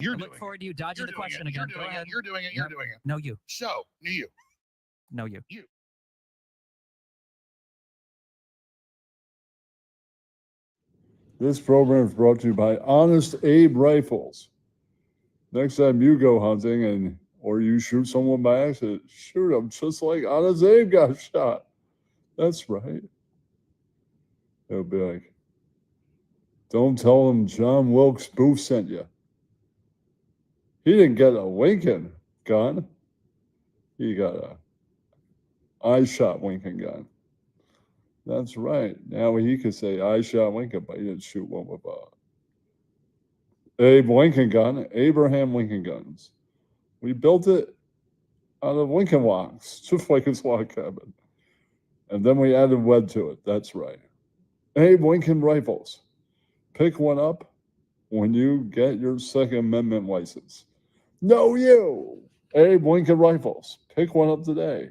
I look forward to you dodging the question again. Go ahead. You're doing it. You're doing it. No, you. So, you. No, you. You. This program is brought to you by Honest Abe Rifles. Next time you go hunting or you shoot someone by accident, shoot them just like Honest Abe got shot. That's right. They'll be like, don't tell them John Wilkes Booth sent you. He didn't get a Lincoln gun. He got a I shot Lincoln gun. That's right. Now he could say I shot Lincoln, but he didn't shoot one with Abe Lincoln gun, Abraham Lincoln guns. We built it out of Lincoln logs, just like his log cabin. And then we added lead to it. That's right. Abe Lincoln rifles. Pick one up when you get your Second Amendment license. No, you. Abe Lincoln rifles. Pick one up today.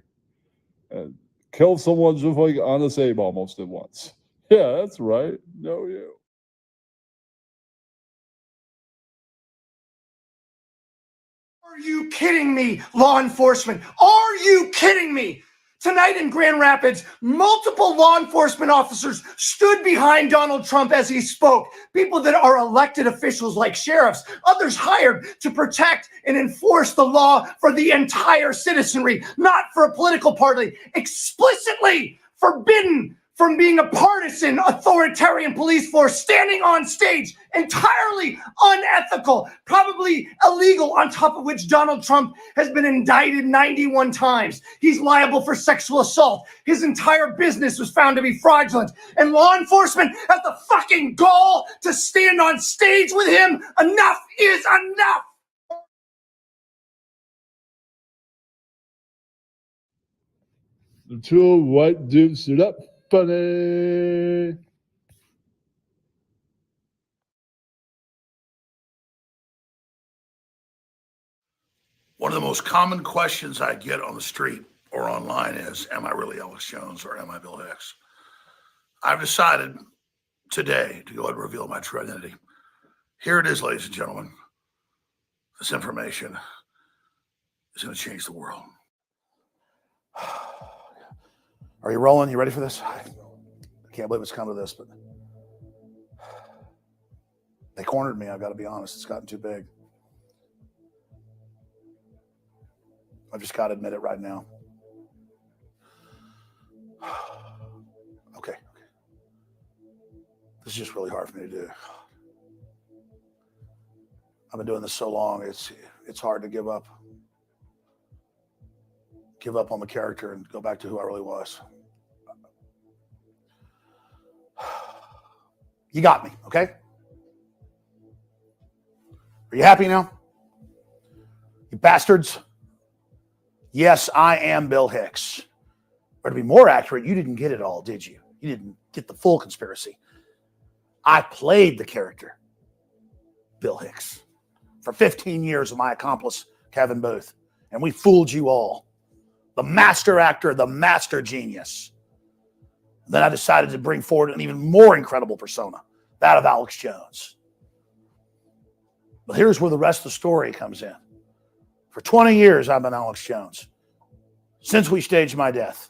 And kill someone just like Honest Abe almost did once. Yeah, that's right. No, you. Are you kidding me, law enforcement? Are you kidding me? Tonight in Grand Rapids, multiple law enforcement officers stood behind Donald Trump as he spoke. People that are elected officials like sheriffs, others hired to protect and enforce the law for the entire citizenry, not for a political party, explicitly forbidden from being a partisan authoritarian police force standing on stage, entirely unethical, probably illegal, on top of which Donald Trump has been indicted 91 times. He's liable for sexual assault. His entire business was found to be fraudulent. And law enforcement has the fucking gall to stand on stage with him. Enough is enough. The two white dudes stood up. Funny. One of the most common questions I get on the street or online is, am I really Alex Jones or am I Bill Hicks? I've decided today to go ahead and reveal my true identity. Here it is, ladies and gentlemen. This information is going to change the world. Are you rolling? You ready for this? I can't believe it's come to this, but they cornered me. I've got to be honest. It's gotten too big. I've just got to admit it right now. Okay. This is just really hard for me to do. I've been doing this so long, it's hard to give up. Give up on the character and go back to who I really was. You got me, okay? Are you happy now? You bastards? Yes, I am Bill Hicks. Or to be more accurate, you didn't get it all, did you? You didn't get the full conspiracy. I played the character, Bill Hicks, for 15 years with my accomplice, Kevin Booth. And we fooled you all. The master actor, the master genius. And then I decided to bring forward an even more incredible persona, that of Alex Jones. But here's where the rest of the story comes in. For 20 years, I've been Alex Jones. Since we staged my death.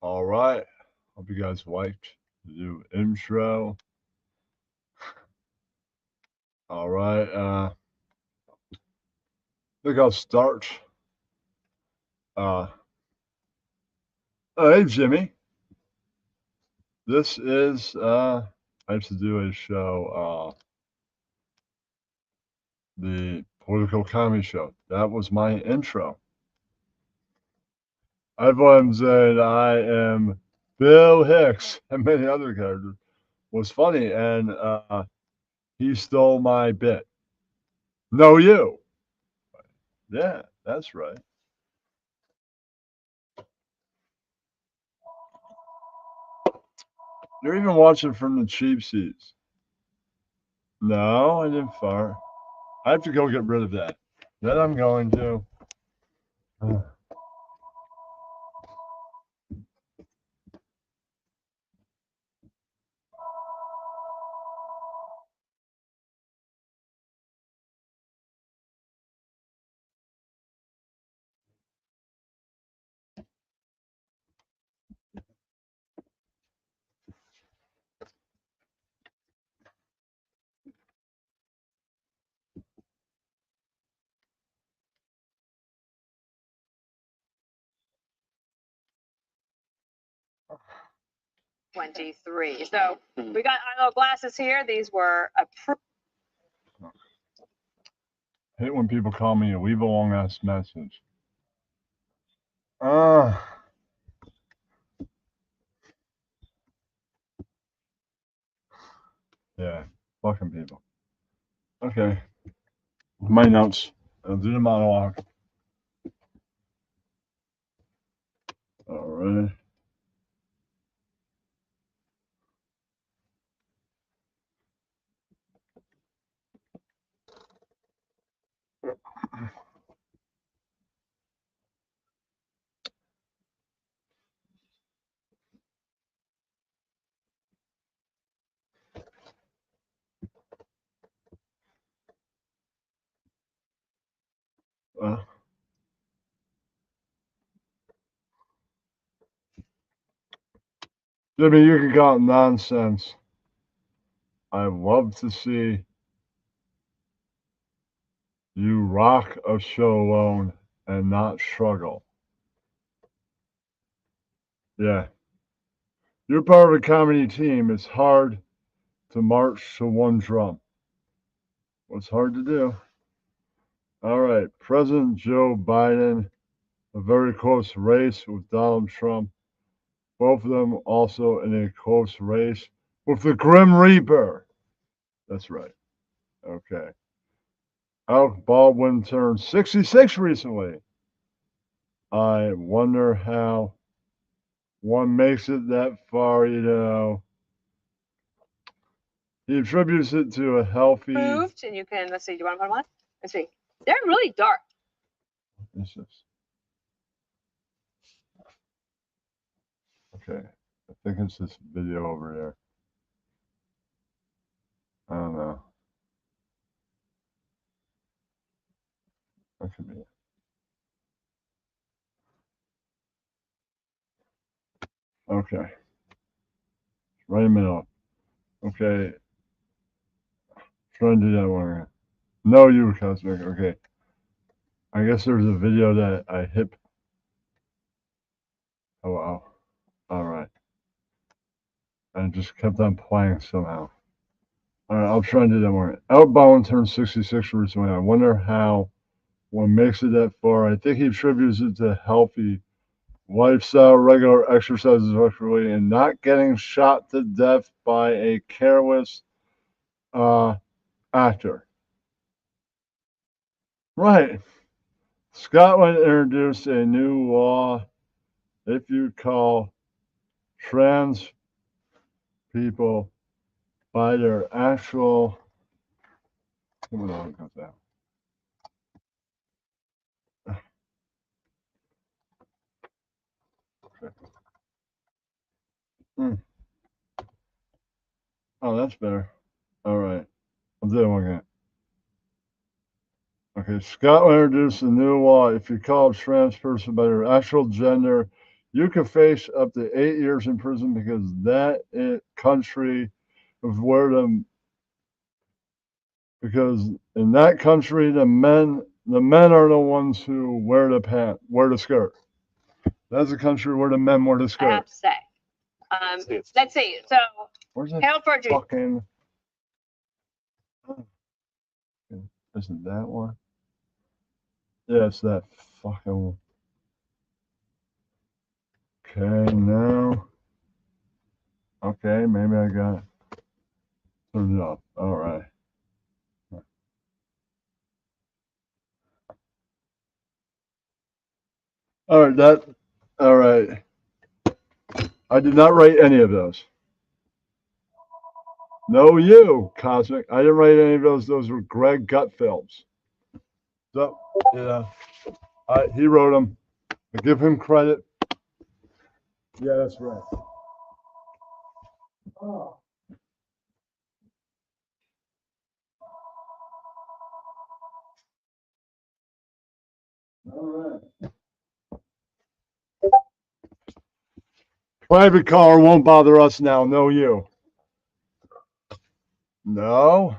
All right. Hope you guys liked the new intro. All right. I think I'll start. Hey, Jimmy. This is, I used to do a show, the Political Comedy Show. That was my intro. Everyone said I am Bill Hicks and many other characters. Was funny, and he stole my bit. No, you. Yeah, that's right. You're even watching from the cheap seats. No, I didn't fart. I have to go get rid of that. Then I'm going to. '23. So we got our little glasses here. These were approved. I hate when people call me a leave a long ass message. Yeah, fucking people. Okay. My notes. I'll do the monologue. All right. Jimmy, you can call it nonsense. I love to see you rock a show alone and not struggle. Yeah. You're part of a comedy team. It's hard to march to one drum. What's hard to do? All right. President Joe Biden, a very close race with Donald Trump. Both of them also in a close race with the Grim Reaper. That's right. Okay. Alec Baldwin turned 66 recently. I wonder how one makes it that far, you know. He attributes it to a healthy. Approved, and you can, let's see, do you want to put them on? Let's see. They're really dark. What's this? Okay. I think it's this video over there. I don't know. That could be it. Okay. Right in the middle. Okay. Try and do that one again. No, you, Cosmic. Okay. I guess there's a video that I hit. Oh, wow. All right. And it just kept on playing somehow. All right, I'll try and do that one. Alec Baldwin turned 66 recently. I wonder how one makes it that far. I think he attributes it to healthy lifestyle, regular exercises regularly, and not getting shot to death by a careless actor. Right. Scotland introduced a new law if you call trans people by their actual. Oh, that's better. All right. I'll do it one again. Okay, Scotland introduced a new law. If you call a trans person by their actual gender, You could face up to 8 years in prison because country of where because in that country the men are the ones who wear the skirt. That's a country where the men wear the I skirt. have to say. Let's see. So, Where's that Harold Virgil. fucking? Isn't that one? Yeah, it's that fucking one. Okay, now. Okay, maybe I got it. Turn it off. All right. All right, all right. I did not write any of those. No, you, Cosmic. I didn't write any of those. Those were Greg Gutfeld's. So, yeah, he wrote them. I give him credit. Yeah, that's right. Oh. All right. Private car won't bother us now. No, you. No.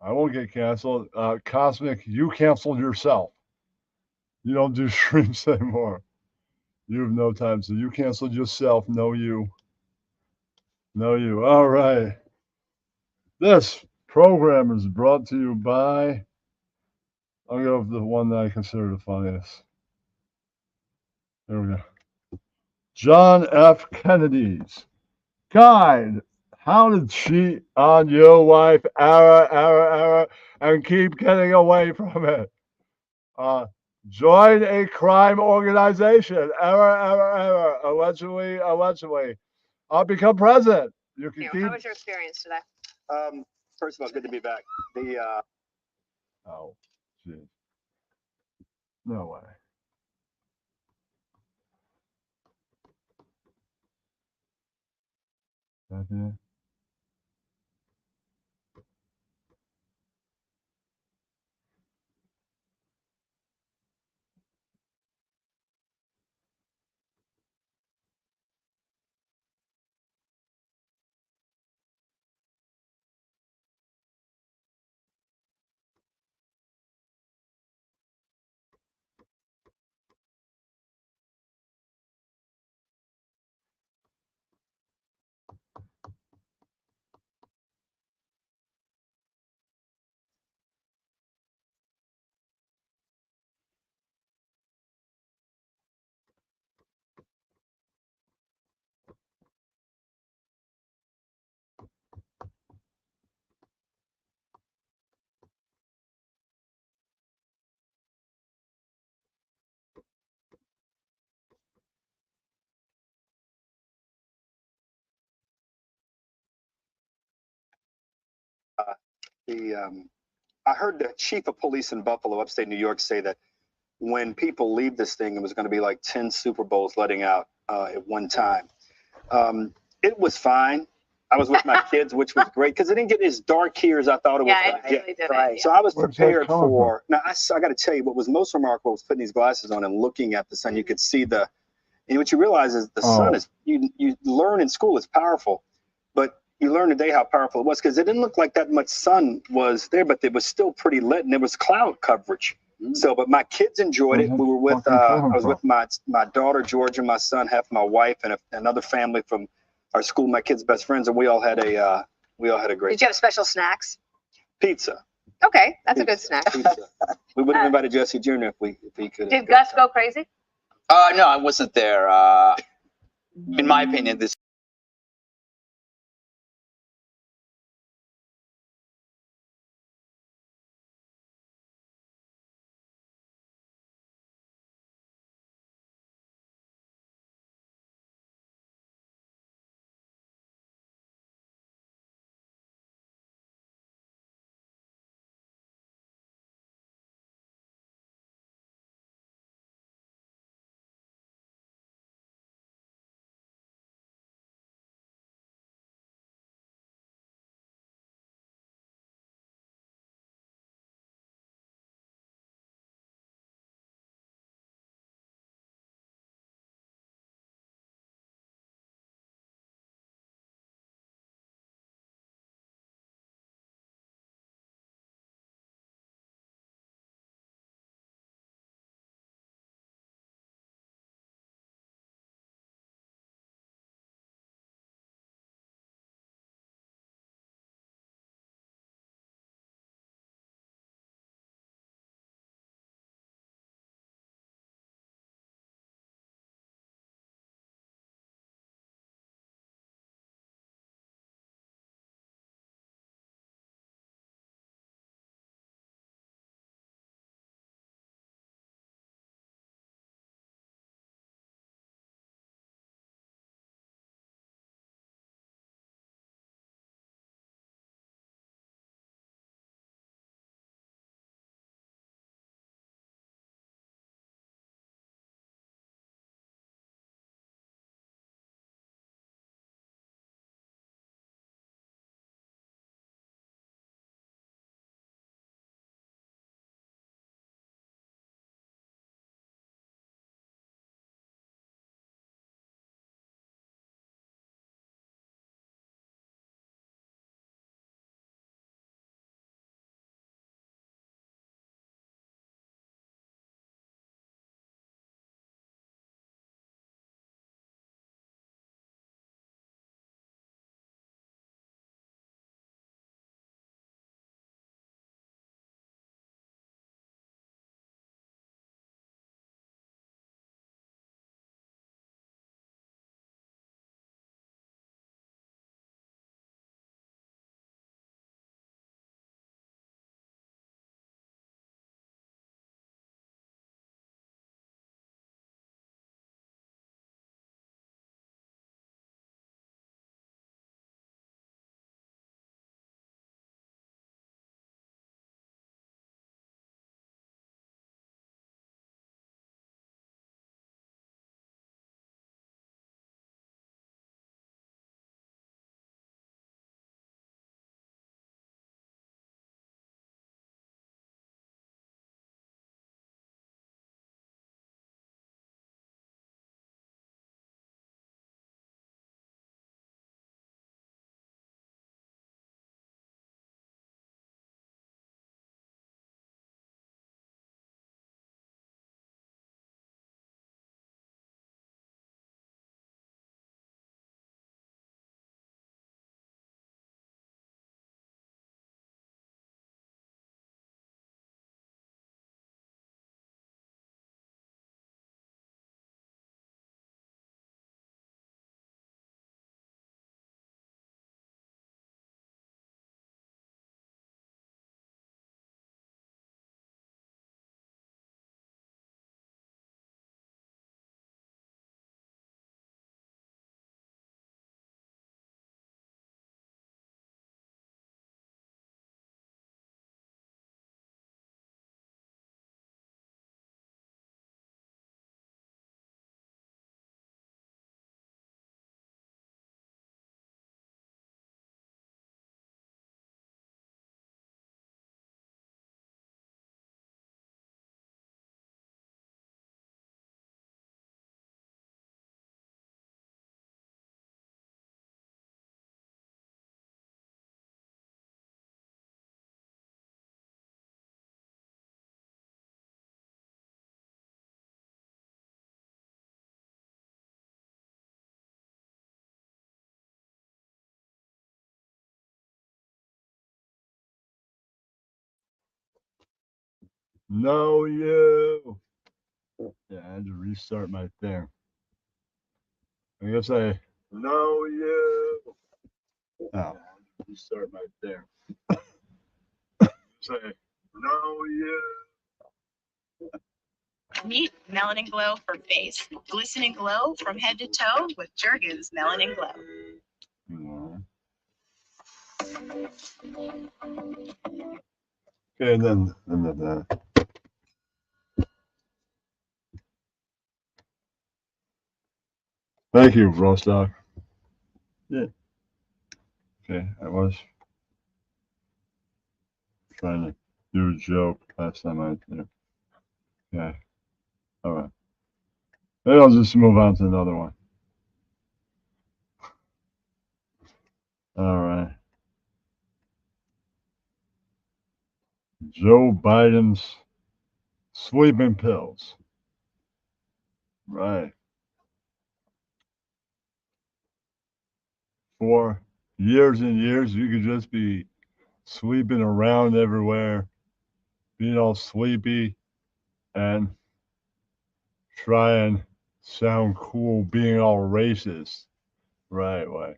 I won't get canceled. Cosmic, you canceled yourself. You don't do streams anymore. You have no time, so you canceled yourself. No, you. No, you. All right. This program is brought to you by, I'll go with the one that I consider the funniest. There we go. John F. Kennedy's Guide How to Cheat on Your Wife, and keep getting away from it. Join a crime organization, allegedly. I'll become president. You can keep. How was your experience today? First of all, good to be back. Oh, geez. No way. That it? I heard the chief of police in Buffalo, upstate New York, say that when people leave this thing, it was going to be like 10 Super Bowls letting out at one time. It was fine. I was with my kids, which was great because it didn't get as dark here as I thought it was. Yeah, it really did. Right. So I was Where's that prepared coming for. Now, I got to tell you, what was most remarkable was putting these glasses on and looking at the sun. You could see and what you realize is the sun is. You learn in school it's powerful, but you learn today how powerful it was because it didn't look like that much sun was there, but it was still pretty lit and there was cloud coverage. So, but my kids enjoyed it. We were with, I was with my daughter, Georgia, my son, half my wife, and another family from our school, my kids' best friends, and we all had a great. Did you have special snacks? Pizza. Okay, that's a good snack. Pizza. We would have invited Jesse Jr. if he could. Did Gus go crazy? No, I wasn't there. In my opinion, this No, you. Yeah, I had to restart my thing. I guess I. No, you. Oh. Restart my thing. Say, no, you. Meet Melanin Glow for face. Glistening glow from head to toe with Jergens Melanin Glow. Okay, and then thank you, Rostock. Yeah. Okay, I was trying to do a joke last time I was there. Okay. All right. Maybe I'll just move on to another one. All right. Joe Biden's sleeping pills. Right. For years and years, you could just be sleeping around everywhere, being all sleepy, and try and sound cool, being all racist. Right, right.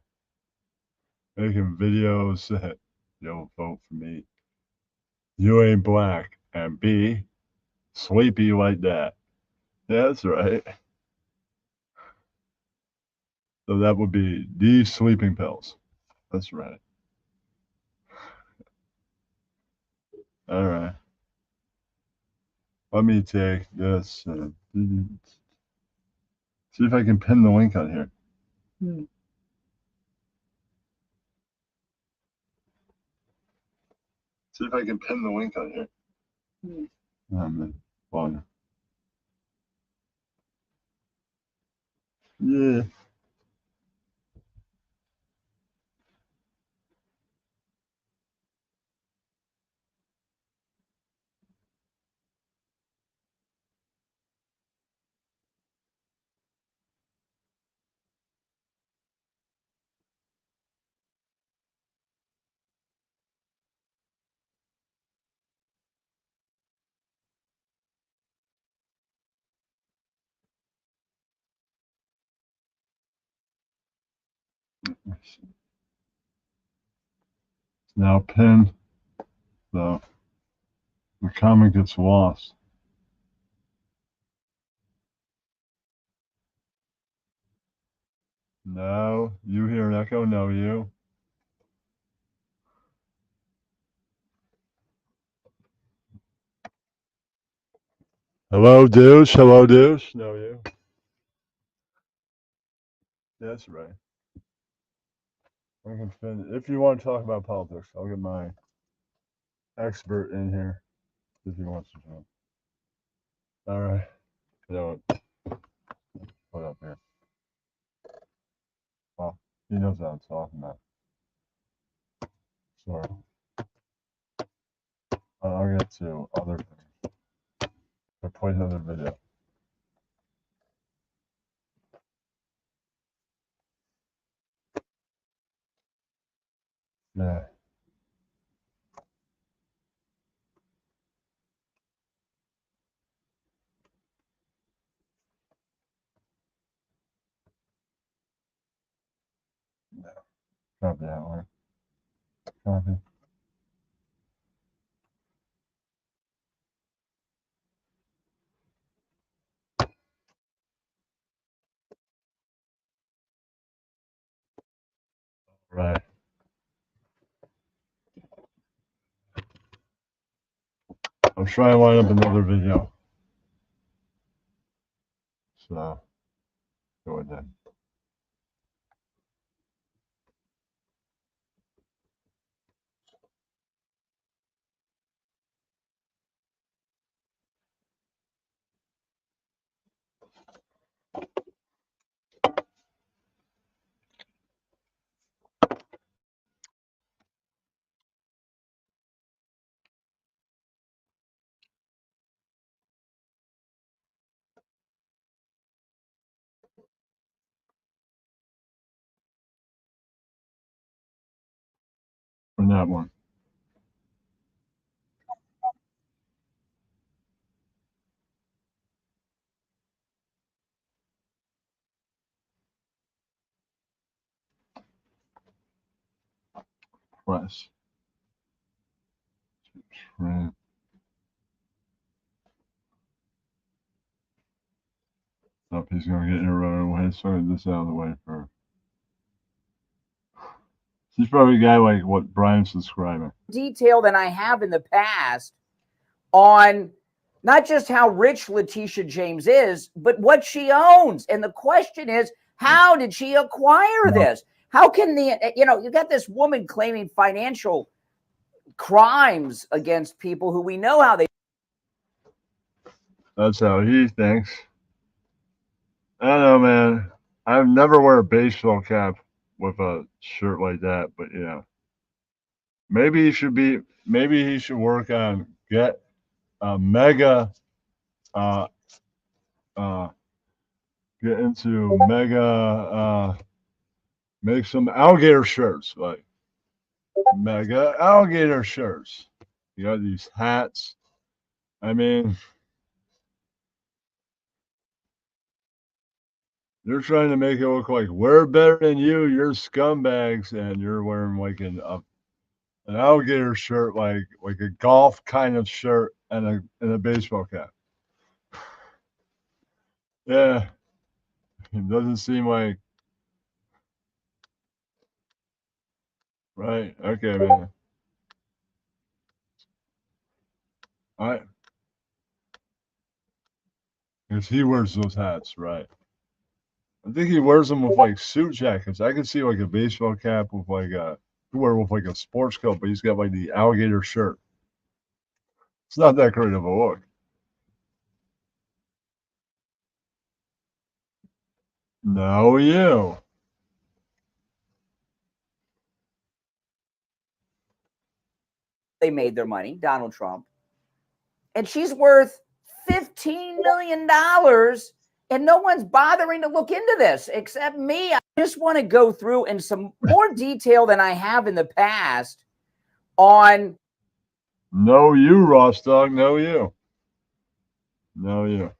Making videos that don't vote for me. You ain't black. And B, sleepy like that. Yeah, that's right. So that would be these sleeping pills. That's right. All right. Let me take this. See if I can pin the link on here. See if I can pin the link on here. Well, yeah. Now pinned. So the comment gets lost. No, you hear an echo? No, you. Hello, douche. Hello, douche. No, you. That's right. I can spend, if you want to talk about politics, I'll get my expert in here if he wants to join. All right. You know what? Put up here. Well, he knows what I'm talking about. Sorry. I'll get to other things. I'll play another video. Yeah. No. Copy that one. Copy. Right. I'm trying to line up another video. So, go ahead. From that one. press. Trump. Up, he's going to get here right away. So get this out of the way first. He's probably a guy like what Brian's describing. Detail than I have in the past on not just how rich Letitia James is, but what she owns. And the question is, how did she acquire this? How can you got this woman claiming financial crimes against people who we know how they. That's how he thinks. I don't know, man. I've never wear a baseball cap with a shirt like that, but yeah. Maybe he should work on get a mega get into mega make some alligator shirts, like mega alligator shirts. You got these hats. I mean, they're trying to make it look like we're better than you. You're scumbags, and you're wearing like an alligator shirt, like a golf kind of shirt, and a baseball cap. Yeah, it doesn't seem like right. Okay, man. All right, because he wears those hats, right? I think he wears them with like suit jackets. I could see like a baseball cap with like a sports coat, but he's got like the alligator shirt. It's not that great of a look. No, you. They made their money, Donald Trump. And she's worth $15 million. And no one's bothering to look into this except me. I just want to go through in some more detail than I have in the past on. No, you, Ross Dog. No, you. No, you.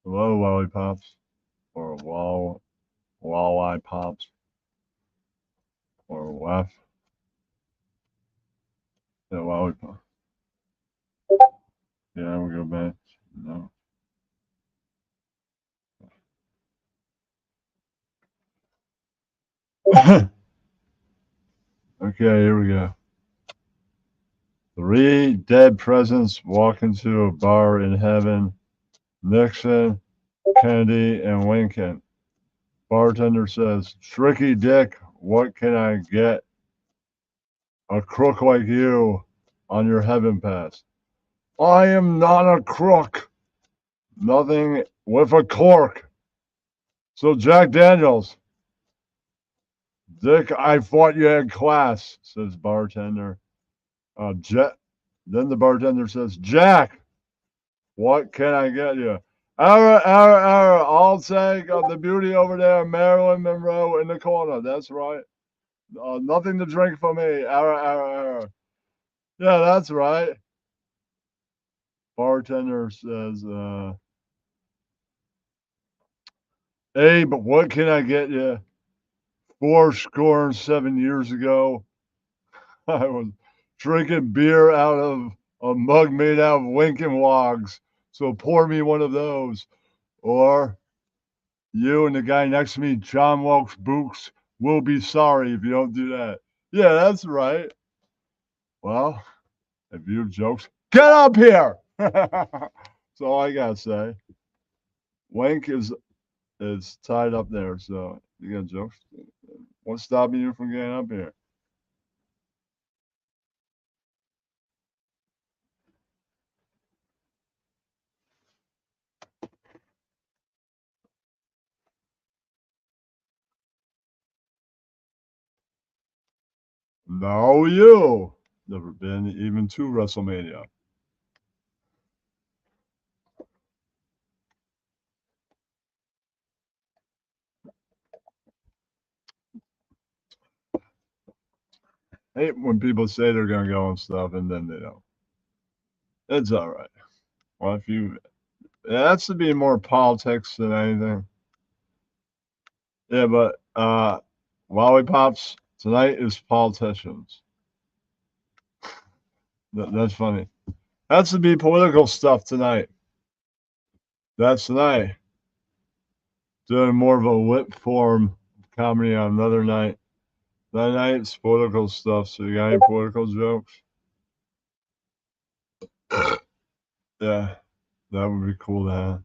Hello, lollipops. Or walleye pops. Or waff. Yeah, lollipop. Yeah, we go back. No. Okay, here we go. 3 dead presidents walk into a bar in heaven. Nixon, Kennedy, and Lincoln. Bartender says, "Tricky Dick, what can I get a crook like you on your heaven pass?" "I am not a crook. Nothing with a cork. So Jack Daniels." "Dick, I thought you had class," says bartender. Then the bartender says, "Jack, what can I get you?" I'll take the beauty over there, Marilyn Monroe in the corner. That's right. Nothing to drink for me. Yeah, that's right. Bartender says, "Abe, what can I get you? 77 years ago, I was drinking beer out of a mug made out of Lincoln Logs. So pour me one of those. Or you and the guy next to me, John Wilkes Boots, will be sorry if you don't do that." Yeah, that's right. Well, if you have jokes, get up here. That's all I gotta say. Wink is tied up there, so you got jokes. What's stopping you from getting up here? No, you. Never been even to WrestleMania. I hate when people say they're going to go and stuff and then they don't. It's all right. Well, if you, it has to be more politics than anything. Yeah, but lollipops tonight is politicians. That's funny. Has to be political stuff tonight. That's tonight. Doing more of a lip form comedy on another night. That night it's political stuff. So you got any political jokes? Yeah, that would be cool to have.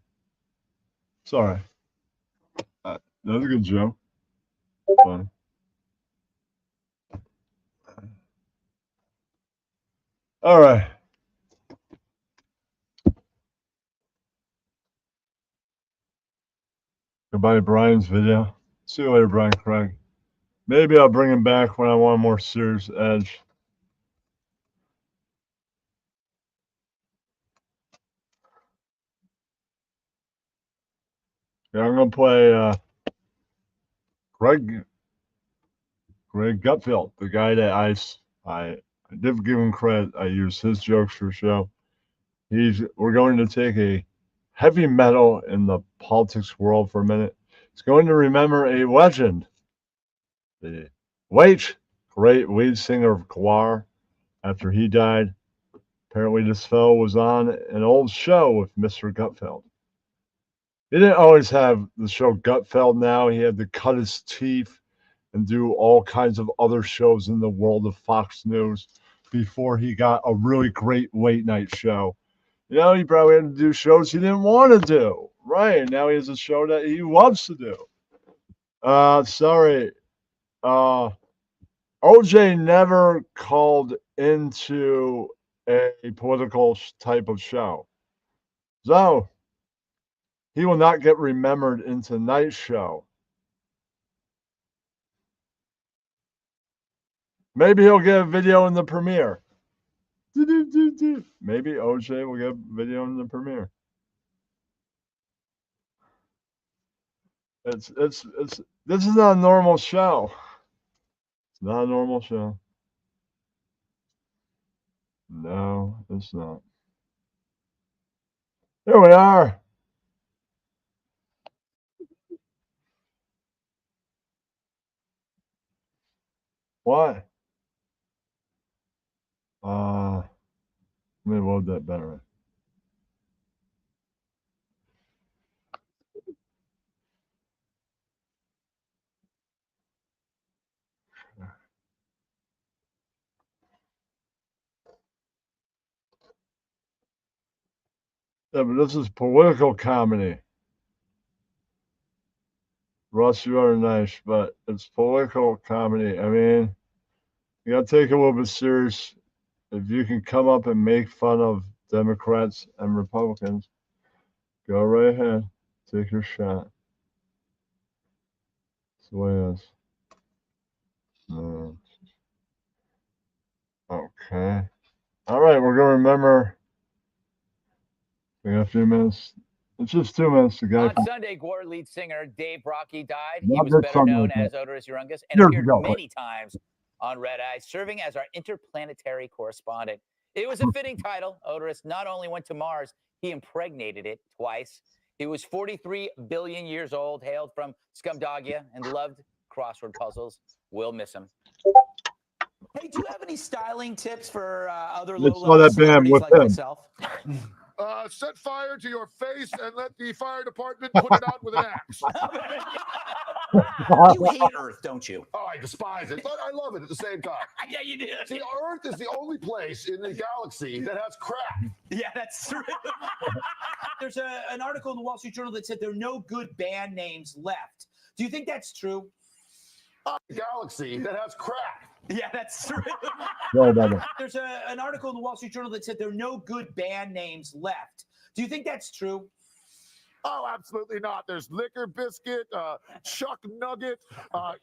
Sorry. That was a good joke. Fun. All right. Goodbye, Brian's video. See you later, Brian Craig. Maybe I'll bring him back when I want a more serious edge. Yeah, I'm gonna play Greg Gutfeld, the guy that I did give him credit. I used his jokes for show. We're going to take a heavy metal in the politics world for a minute. He's going to remember a legend, the late great lead singer of Gwar. After he died, apparently this fellow was on an old show with Mr. Gutfeld. He didn't always have the show Gutfeld now. He had to cut his teeth and do all kinds of other shows in the world of Fox News before he got a really great late night show. You know, he probably had to do shows he didn't want to do. Right. Now he has a show that he loves to do. Sorry. OJ never called into a political type of show. So he will not get remembered in tonight's show. Maybe he'll get a video in the premiere. Maybe OJ will get a video in the premiere. This is not a normal show. It's not a normal show. No, it's not. Here we are. What? Let me load that better. Yeah, but this is political comedy. Russ, you are nice, but it's political comedy. I mean, you got to take it a little bit serious. If you can come up and make fun of Democrats and Republicans, go right ahead. Take your shot. That's the way it is. No. Okay. All right, we're going to remember. We got a few minutes. It's just 2 minutes to go. On Sunday, Gwar lead singer Dave Brockie died. He was better known as Oderus Urungus and appeared many times on Red Eye, serving as our interplanetary correspondent. It was a fitting title. Oderus not only went to Mars, he impregnated it twice. He was 43 billion years old, hailed from Scumdogia, and loved crossword puzzles. We'll miss him. Hey, do you have any styling tips for other low-level celebrities like myself? Set fire to your face and let the fire department put it out with an axe. You hate Earth, don't you? Oh, I despise it, but I love it at the same time. Yeah, you do. See, Earth is the only place in the galaxy that has crap. Yeah, that's true. There's an article in the Wall Street Journal that said there are no good band names left. Do you think that's true? Galaxy that has crap. Yeah, that's true. There's an article in the Wall Street Journal that said there are no good band names left. Do you think that's true? Oh, absolutely not. There's Liquor Biscuit, Chuck Nugget,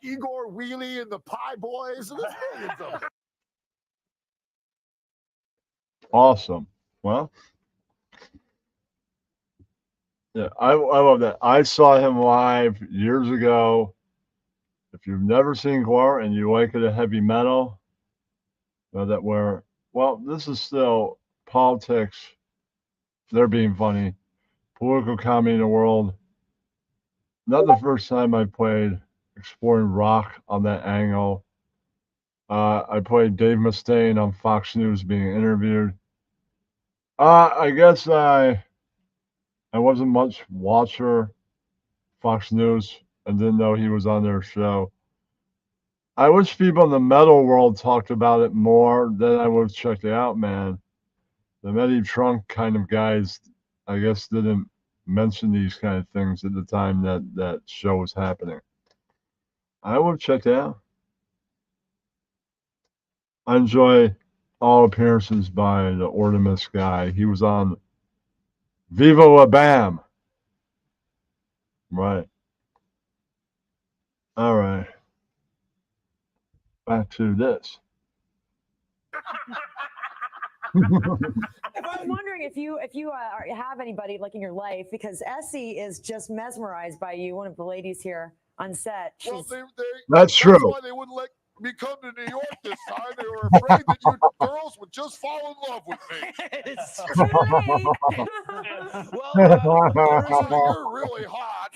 Igor Wheelie and the Pie Boys. There's millions of them. Awesome. Well, yeah, I love that. I saw him live years ago. If you've never seen Gwar and you like it a heavy metal, that were, well, this is still politics. They're being funny. Political comedy in the world. Not the first time I played exploring rock on that angle. I played Dave Mustaine on Fox News being interviewed. I guess I wasn't much watcher Fox News and didn't know he was on their show. I wish people in the metal world talked about it more. Then I would have checked it out, man. The Medi Trunk kind of guys, I guess, didn't mention these kind of things at the time that show was happening. I would have checked it out. I enjoy all appearances by the Ortimus guy. He was on Viva La Bam. Right. All right. Back to this. I was wondering if you have anybody like in your life, because Essie is just mesmerized by you. One of the ladies here on set. Well, That's true. That's why they wouldn't let me come to New York this time. They were afraid that you girls would just fall in love with me. It's Well, you're really hot.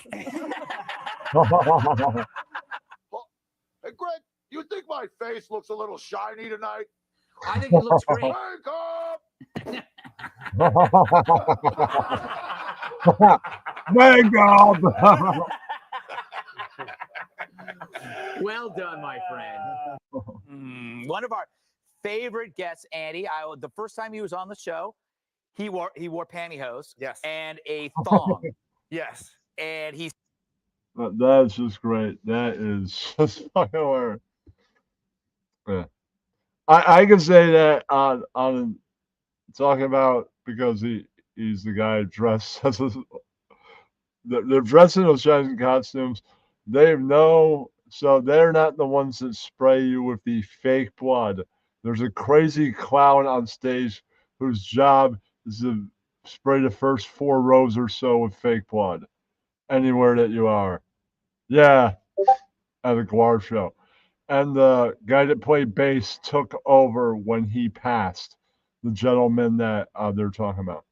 Well, hey, Greg, you think my face looks a little shiny tonight? I think it looks great. Wake up! Wake up! Well done, my friend. One of our favorite guests, Andy. The first time he was on the show, he wore pantyhose. Yes. And a thong. Yes. And he's. That's just great. That is just fucking hilarious. Yeah. I can say that on talking about, because he's the guy dressed as they're dressed in those giant costumes. They know, so they're not the ones that spray you with the fake blood. There's a crazy clown on stage whose job is to spray the first 4 rows or so with fake blood anywhere that you are. Yeah, at a Guar show. And the guy that played bass took over when he passed, the gentleman that they're talking about.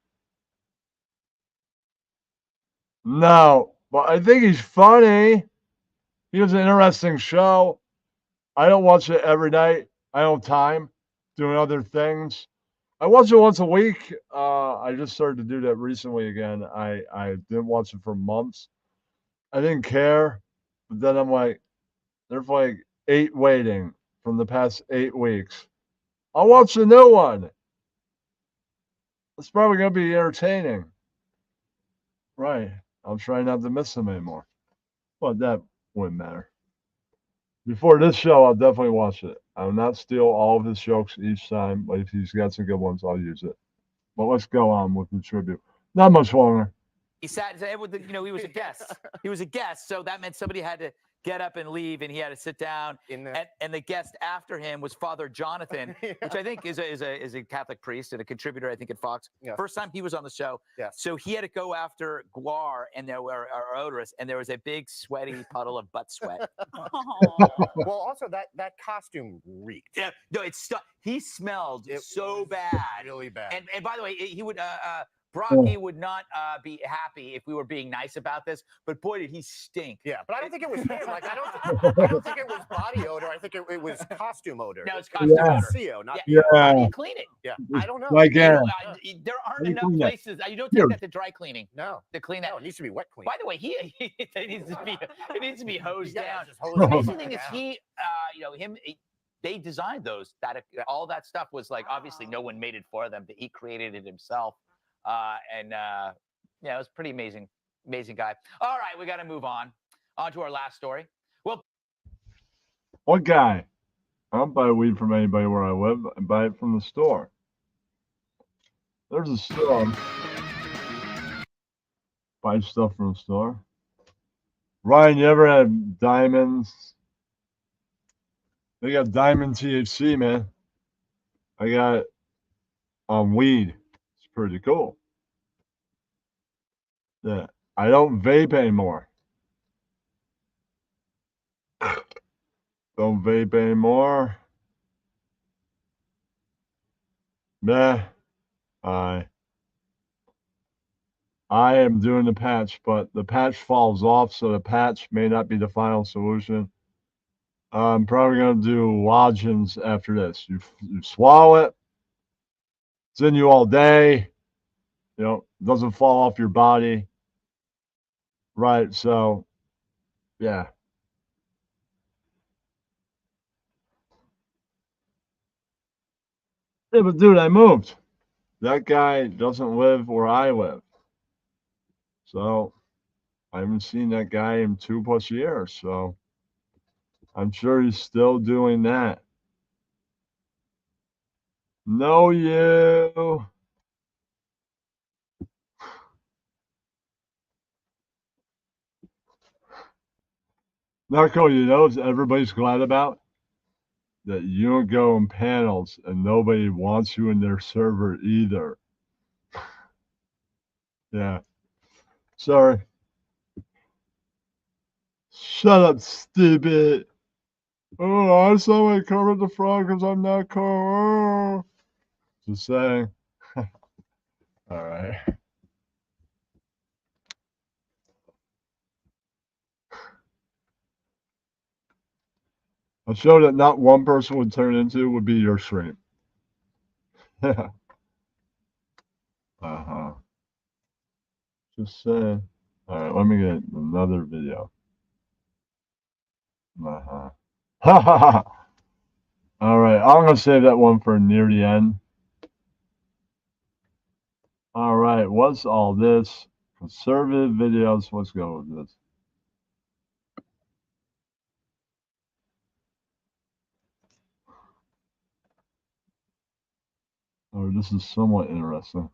No, but I think he's funny. He has an interesting show. I don't watch it every night. I don't have time doing other things. I watch it once a week. I just started to do that recently again. I didn't watch it for months. I didn't care. But then I'm like, there's like 8 waiting from the past 8 weeks. I'll watch the new one. It's probably going to be entertaining. Right. I'll try not to miss them anymore. But that wouldn't matter. Before this show, I'll definitely watch it. I will not steal all of his jokes each time, but if he's got some good ones, I'll use it. But let's go on with the tribute. Not much longer. He sat, he was a guest. He was a guest, so that meant somebody had to get up and leave, and he had to sit down. And the guest after him was Father Jonathan, which I think is a Catholic priest and a contributor, I think, at Fox. Yeah. First time he was on the show. Yes. So he had to go after Guar and there were Odorous, and there was a big sweaty puddle of butt sweat. Well, also that costume reeked. Yeah, no, he smelled so bad, really bad. And by the way, he would. Brocky would not be happy if we were being nice about this, but boy, did he stink. Yeah, but I don't think it was him. Like I don't think it was body odor. I think it was costume odor. No, it's costume odor. CO, not How do you clean it? Yeah, I don't know. Like, there aren't enough places. You don't take that to dry cleaning. No, to clean that. No, it needs to be wet clean. By the way, it needs to be hosed down. just hose The it amazing thing down. is they designed those. All that stuff was like obviously no one made it for them. He created it himself. Yeah, it was pretty amazing guy. All right, we got to move on to our last story. Well, What guy? I don't buy weed from anybody where I live. I buy it from the store. There's a store. Buy stuff from the store. Ryan, you ever had diamonds? They got diamond THC, man. I got it on weed. Pretty cool. Yeah, I don't vape anymore. Don't vape anymore. Meh. I am doing the patch, but the patch falls off, so the patch may not be the final solution. I'm probably going to do Lodgins after this. You swallow it. It's in you all day. You know, it doesn't fall off your body. Right, so, yeah. Yeah, but dude, I moved. That guy doesn't live where I live. So, I haven't seen that guy in 2+ years, so I'm sure he's still doing that. No, you. Narco, you know what everybody's glad about? That you don't go in panels and nobody wants you in their server either. Yeah. Sorry. Shut up, stupid. Oh, I saw my Kermit the Frog because I'm not cool. Just saying. All right. A show that not one person would turn into would be your stream. Uh-huh. Just saying. All right, let me get another video. Uh-huh. All right, I'm going to save that one for near the end. All right, what's all this? Conservative videos. Let's go with this. Oh, this is somewhat interesting.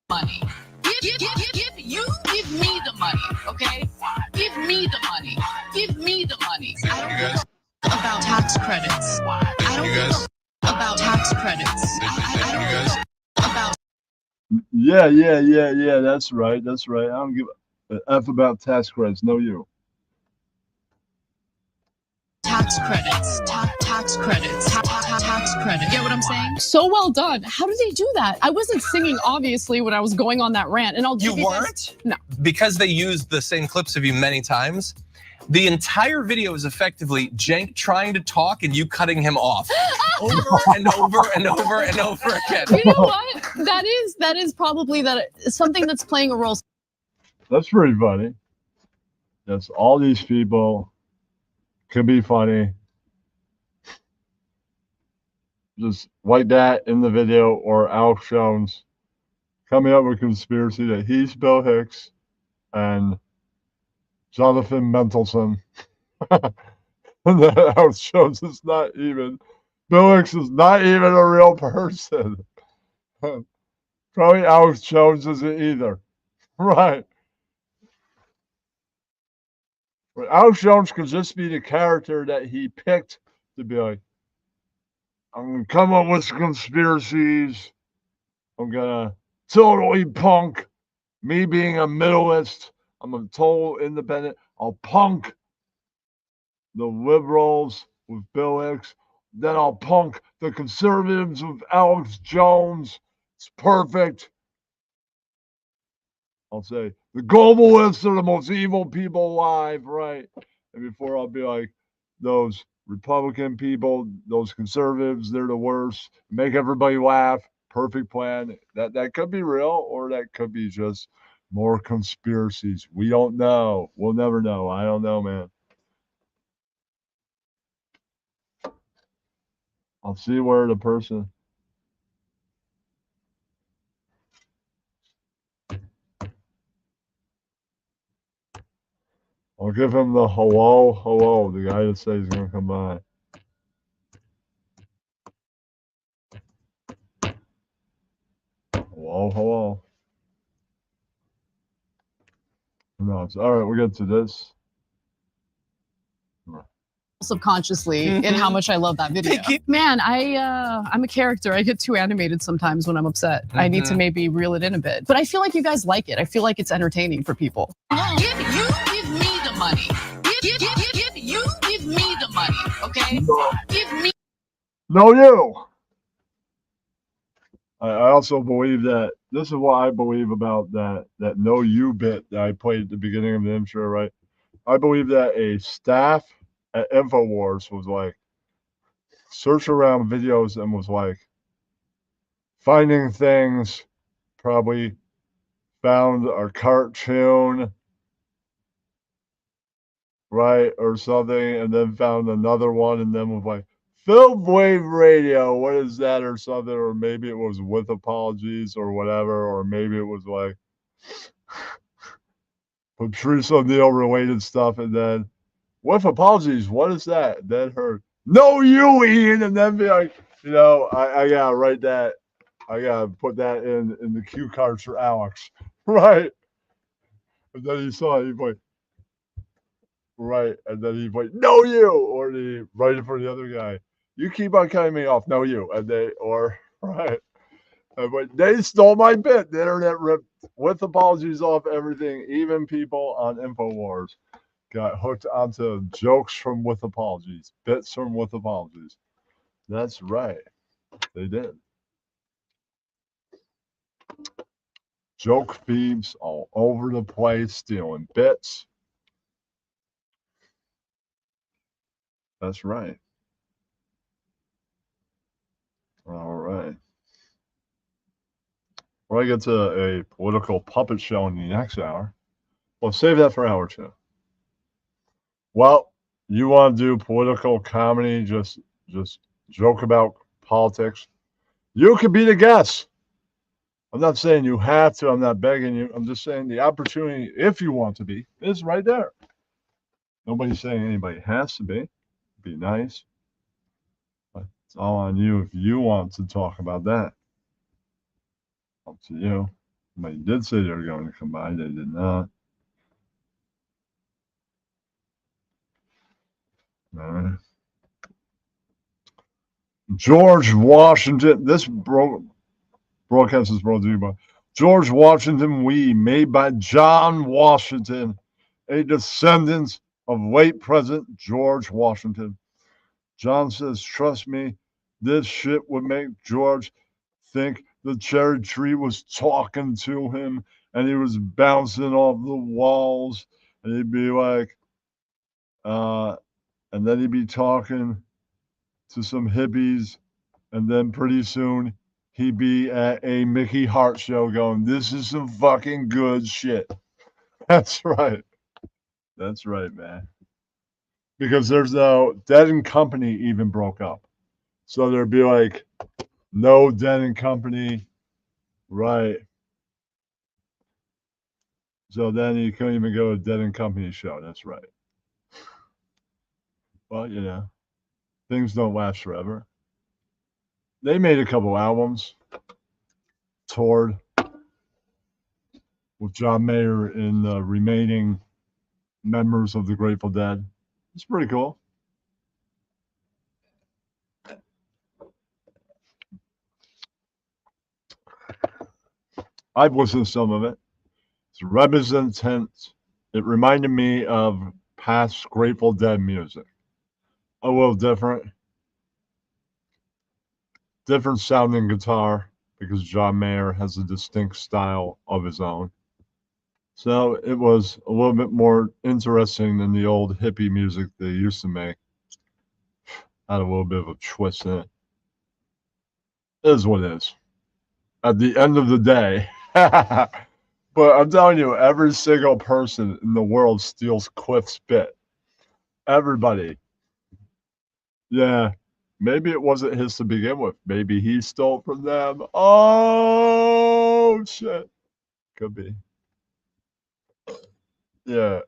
Money. Give me the money, okay? Give me the money. Give me the money. I don't care about tax credits. I don't care about tax credits. I don't care about. Yeah. That's right. That's right. I don't give a F about tax credits. No, you. Tax credits, tax credits, tax credit. Get what I'm saying? So well done. How did they do that? I wasn't singing, obviously, when I was going on that rant. And I'll You give weren't? No. Because they used the same clips of you many times. The entire video is effectively Cenk trying to talk and you cutting him off over and over and over and over again. You know what? That is probably something that's playing a role. That's pretty funny. Yes, all these people can be funny. Just like that in the video, or Alex Jones coming up with a conspiracy that he's Bill Hicks and Jonathan Mendelsohn. And that Alex Jones is not even, Bill Hicks is not even a real person. Probably Alex Jones isn't either. Right. But Alex Jones could just be the character that he picked to be like, I'm going to come up with conspiracies. I'm going to totally punk me being a middleist. I'm a total independent. I'll punk the liberals with Bill Hicks. Then I'll punk the conservatives with Alex Jones. It's perfect. I'll say the globalists are the most evil people alive, right? And before I'll be like, those Republican people, those conservatives, they're the worst. Make everybody laugh. Perfect plan. That could be real, or that could be just more conspiracies. We don't know. We'll never know. I don't know, man. I'll see where the person. I'll give him the hello, the guy that says he's going to come by. Hello. No, all right, we'll get to this. subconsciously in how much I love that video. Man, I'm a character. I get too animated sometimes when I'm upset. I need to maybe reel it in a bit. But I feel like you guys like it. I feel like it's entertaining for people. Give me the money. Give me the money, okay? Give me. No, you. I also believe that this is what I believe about that no you bit that I played at the beginning of the intro, right? I believe that a staff at InfoWars was like search around videos and was like finding things, probably found a cartoon, right, or something, and then found another one, and then was like, Film Wave Radio, what is that, or something, or maybe it was With Apologies or whatever, or maybe it was like Patrice O'Neal related stuff, and then With Apologies, what is that? Then her, no, you, Ian, and then be like, you know, I gotta write that, I gotta put that in the cue cards for Alex, right? And then he saw it, he's like, right, and then he's like, no, you, or he write it for the other guy. You keep on cutting me off, no, you, and they, or right. But they stole my bit. The internet ripped With Apologies off everything. Even people on InfoWars got hooked onto jokes from With Apologies, bits from With Apologies. That's right. They did. Joke thieves all over the place, stealing bits. That's right. All right. We're going to get to a political puppet show in the next hour. We'll save that for hour 2. Well, you want to do political comedy, just joke about politics? You could be the guest. I'm not saying you have to. I'm not begging you. I'm just saying the opportunity, if you want to be, is right there. Nobody's saying anybody has to be. Be nice. But it's all on you if you want to talk about that. Up to you. Somebody did say they were going to come by. They did not. All right. George Washington. This broadcast is brought to you by George Washington Wee, made by John Washington, a descendant of late President George Washington. John says, trust me, this shit would make George think the cherry tree was talking to him and he was bouncing off the walls, and he'd be like, and then he'd be talking to some hippies, and then pretty soon he'd be at a Mickey Hart show going, this is some fucking good shit. That's right. That's right, man. Because there's no Dead and Company even broke up. So there'd be like no Dead and Company. Right. So then you couldn't even go to Dead and Company show. That's right. Well, you know, things don't last forever. They made a couple albums, toured with John Mayer and the remaining members of the Grateful Dead. It's pretty cool. I've listened to some of it. It's reminiscent. It reminded me of past Grateful Dead music. A little different. Different sounding guitar, because John Mayer has a distinct style of his own. So it was a little bit more interesting than the old hippie music they used to make. Had a little bit of a twist in it. It is what it is. At the end of the day. But I'm telling you, every single person in the world steals Cliff's bit. Everybody. Yeah. Maybe it wasn't his to begin with. Maybe he stole from them. Oh, shit. Could be. Yeah.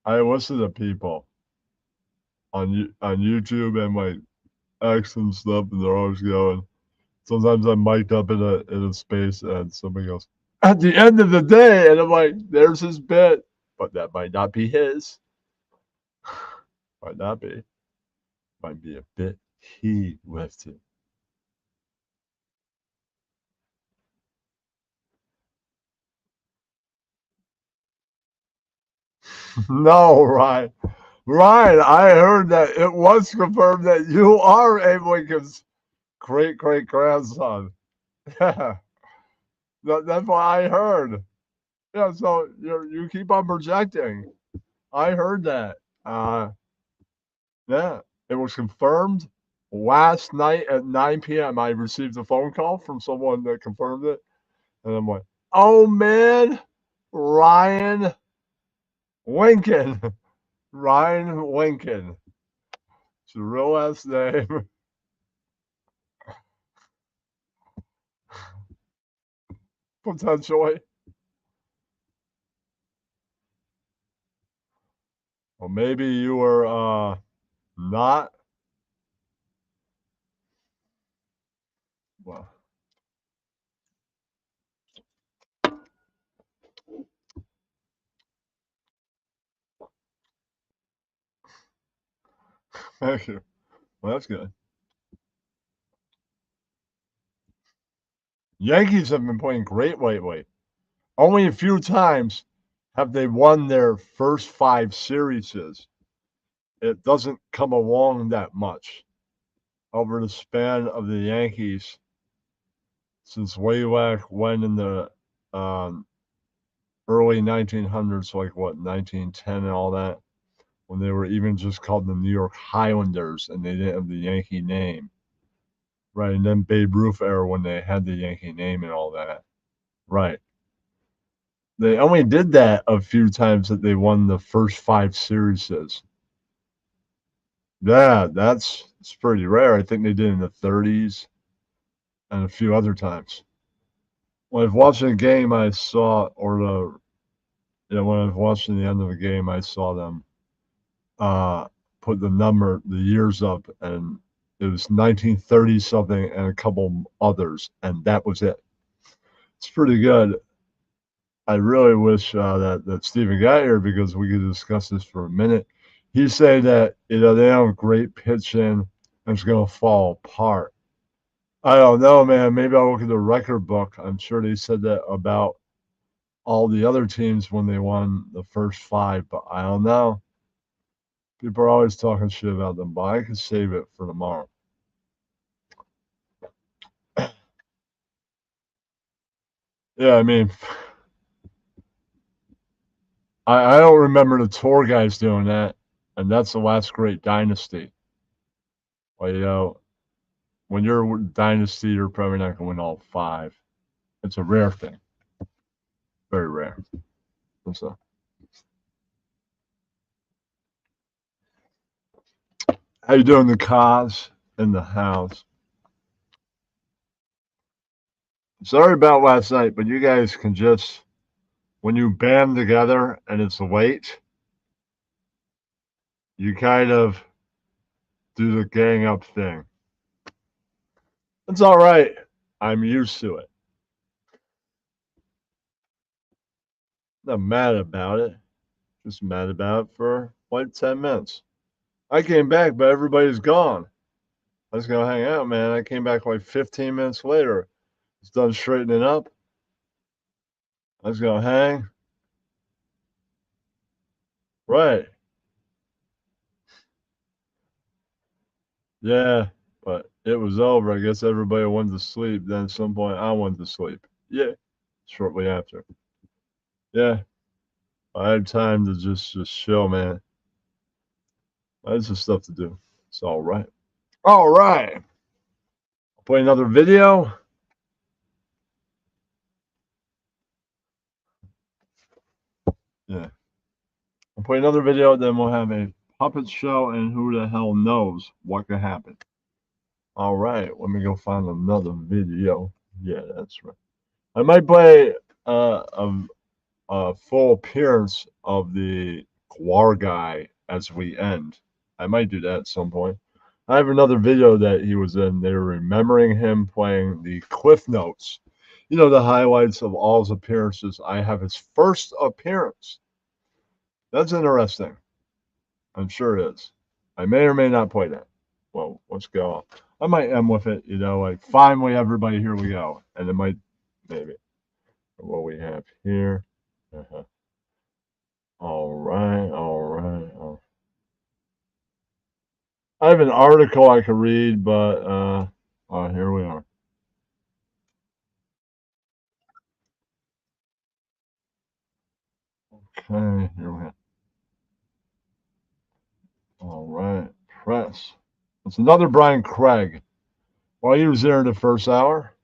I listen to people on YouTube and my X and stuff, and they're always going. Sometimes I'm mic'd up in a space, and somebody goes, at the end of the day, and I'm like, there's his bit, but that might not be his. Might not be. Might be a bit he lifted. No, Ryan. Ryan, I heard that it was confirmed that you are Abe Lincoln's great-great-grandson. Yeah. That's what I heard. Yeah, so you keep on projecting. I heard that. Yeah, it was confirmed last night at 9 p.m. I received a phone call from someone that confirmed it. And I'm like, oh, man, Ryan Lincoln. Ryan Lincoln. It's a real last name. Potentially. Or maybe you were not. Well. Thank you. Well, that's good. Yankees have been playing great lately. Only a few times have they won their first 5 series. It doesn't come along that much over the span of the Yankees since way back when in the early 1900s, like what, 1910 and all that, when they were even just called the New York Highlanders and they didn't have the Yankee name. Right, and then Babe Ruth era when they had the Yankee name and all that. Right. They only did that a few times that they won the first 5 series. Yeah, it's pretty rare. I think they did in the 30s and a few other times. When I was watching a game, I saw, when I was watching the end of the game, I saw them put the years up, and it was 1930 something and a couple others, and that was it. It's pretty good. I really wish that Stephen got here because we could discuss this for a minute. He said that they have great pitching and it's going to fall apart. I don't know, man. Maybe I'll look at the record book. I'm sure they said that about all the other teams when they won the first 5, but I don't know. People are always talking shit about them, but I could save it for tomorrow. Yeah, I mean, I don't remember the tour guys doing that, and that's the last great dynasty. Well, when you're a dynasty, you're probably not going to win all 5. It's a rare thing. Very rare. So. How you doing, the cause in the house? Sorry about last night, but you guys can just, when you band together and it's late, you kind of do the gang up thing. It's all right. I'm used to it. Not mad about it. Just mad about it for like 10 minutes. I came back, but everybody's gone. I was going to hang out, man. I came back like 15 minutes later. It's done straightening up. I was going to hang. Right. Yeah, but it was over. I guess everybody went to sleep. Then at some point, I went to sleep. Yeah, shortly after. Yeah, I had time to just chill, man. I had some stuff to do. It's all right. All right. I'll play another video. Yeah. I'll play another video, then we'll have a puppet show, and who the hell knows what could happen. All right. Let me go find another video. Yeah, that's right. I might play a full appearance of the Guar guy as we end. I might do that at some point. I have another video that he was in. They were remembering him playing the Cliff Notes. You know, the highlights of all his appearances. I have his first appearance. That's interesting. I'm sure it is. I may or may not play that. Well, let's go. I might end with it, like finally everybody, here we go. And it might, maybe. What we have here. All right. I have an article I could read, but here we are. Okay, here we are. All right, press. It's another Brian Craig. Well, he was there in the first hour.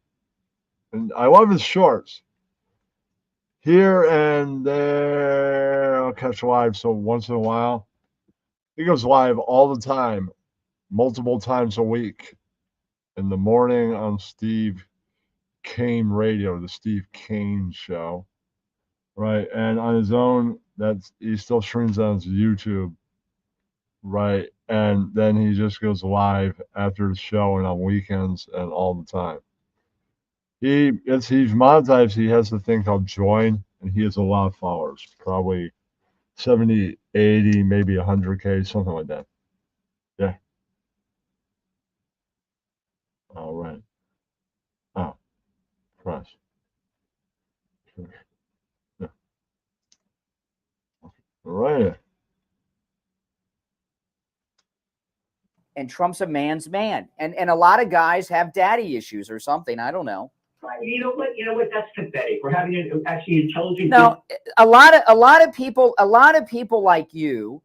And I love his shorts. Here and there, I'll catch live. So once in a while, he goes live all the time, multiple times a week. In the morning on Steve Kane Radio, the Steve Kane Show, right? And on his own, he still streams on his YouTube, right? And then he just goes live after the show and on weekends and all the time. He's monetized. He has a thing called Join, and he has a lot of followers, probably 70, 80, maybe 100K, something like that. Yeah. All right. Oh, press. Yeah. All right. And Trump's a man's man. And a lot of guys have daddy issues or something. I don't know. Right. You know what? That's pathetic. We're having an actually intelligent. No, a lot of people like you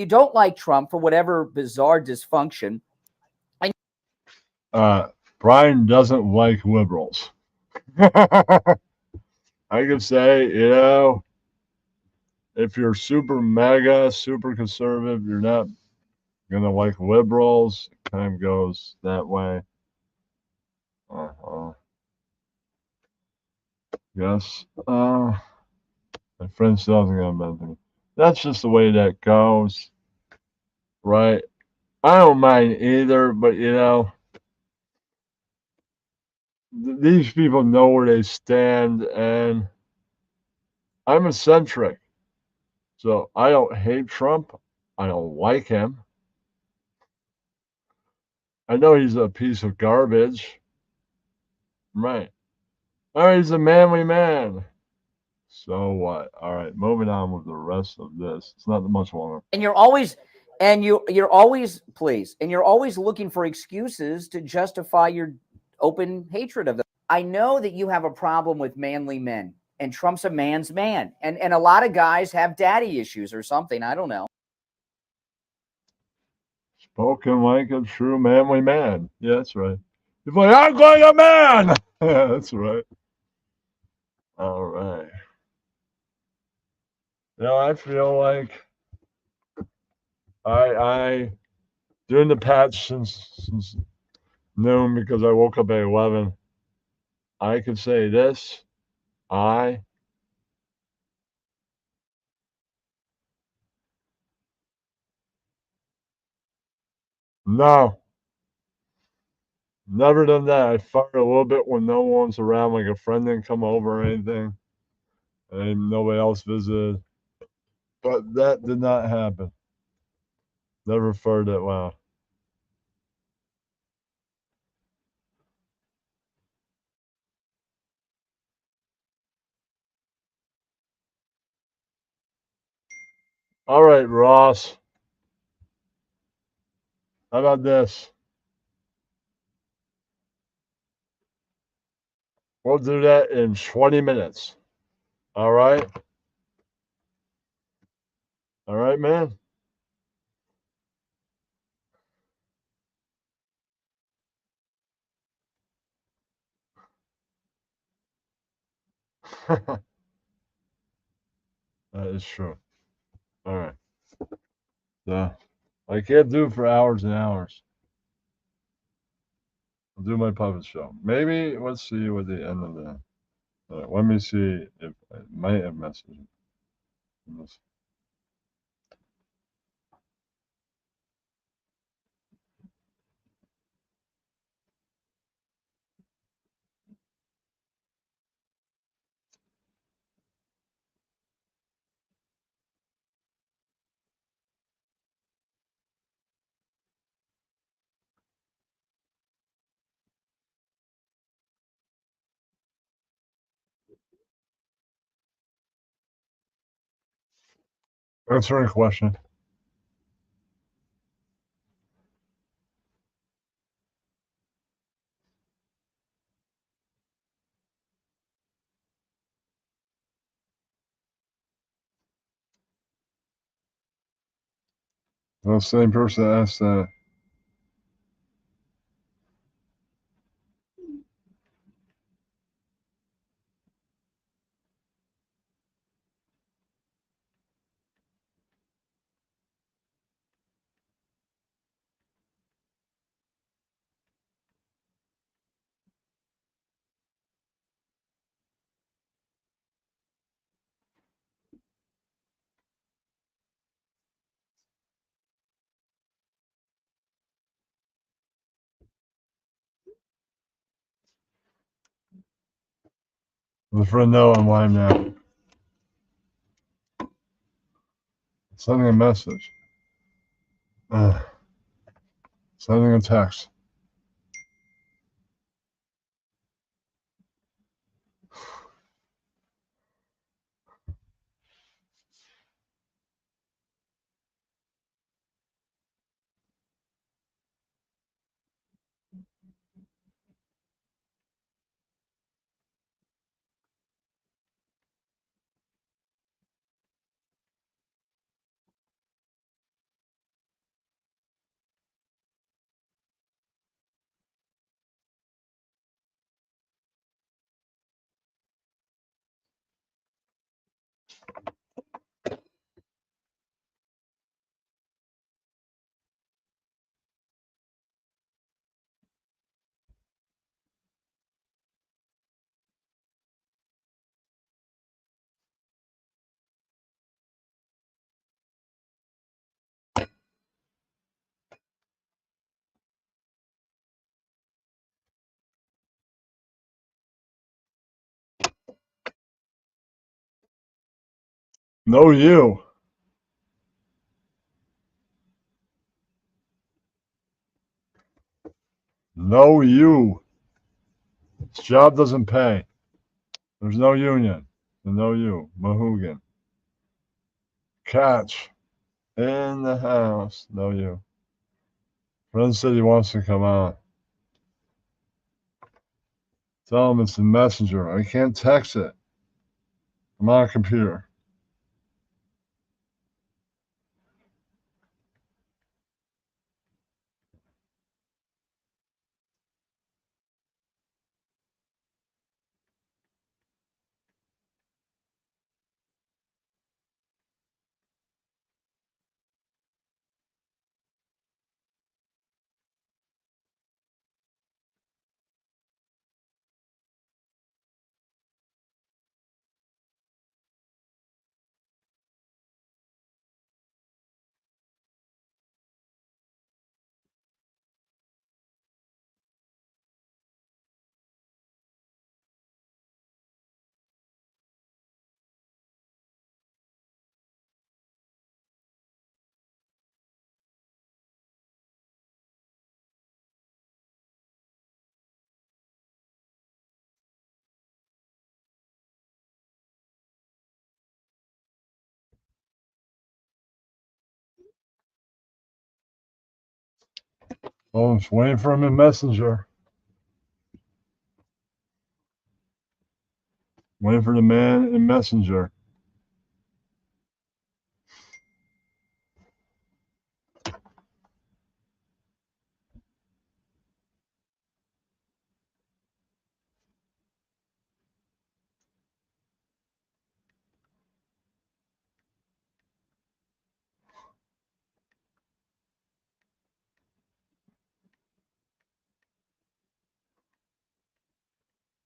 don't like Trump for whatever bizarre dysfunction. Brian doesn't like liberals. I could say, if you're super mega, super conservative, you're not gonna like liberals. It kind of goes that way. Yes. My friend still hasn't got back to me. That's just the way that goes. Right. I don't mind either, but these people know where they stand, and I'm eccentric. So I don't hate Trump. I don't like him. I know he's a piece of garbage. Right. All right, he's a manly man. So what? All right, moving on with the rest of this. It's not much longer. And you're always looking for excuses to justify your open hatred of them. I know that you have a problem with manly men, and Trump's a man's man. And a lot of guys have daddy issues or something. I don't know. Spoken like a true manly man. Yeah, that's right. He's like, I'm like a man. Yeah, that's right. All right. I feel like I doing the patch since noon because I woke up at 11. I could say this. No. Never done that. I fired a little bit when no one's around, like a friend didn't come over or anything. And nobody else visited. But that did not happen. Never fired that loud. All right, Ross. How about this? We'll do that in 20 minutes. All right? All right, man? That is true. All right. So I can't do it for hours and hours. I'll do my puppet show. Maybe let's see what the end of that. All right, let me see if I might have messaged. Answer a question. The same person asked that. The friend know I'm live now. Sending a message. Sending a text. No, you. No, you. This job doesn't pay. There's no union. No, you. Mahoogan. Catch. In the house. No, you. Friend said he wants to come on. Tell him it's the messenger. I can't text it. I'm on a computer. Oh, I'm just waiting for him in Messenger. Waiting for the man in Messenger.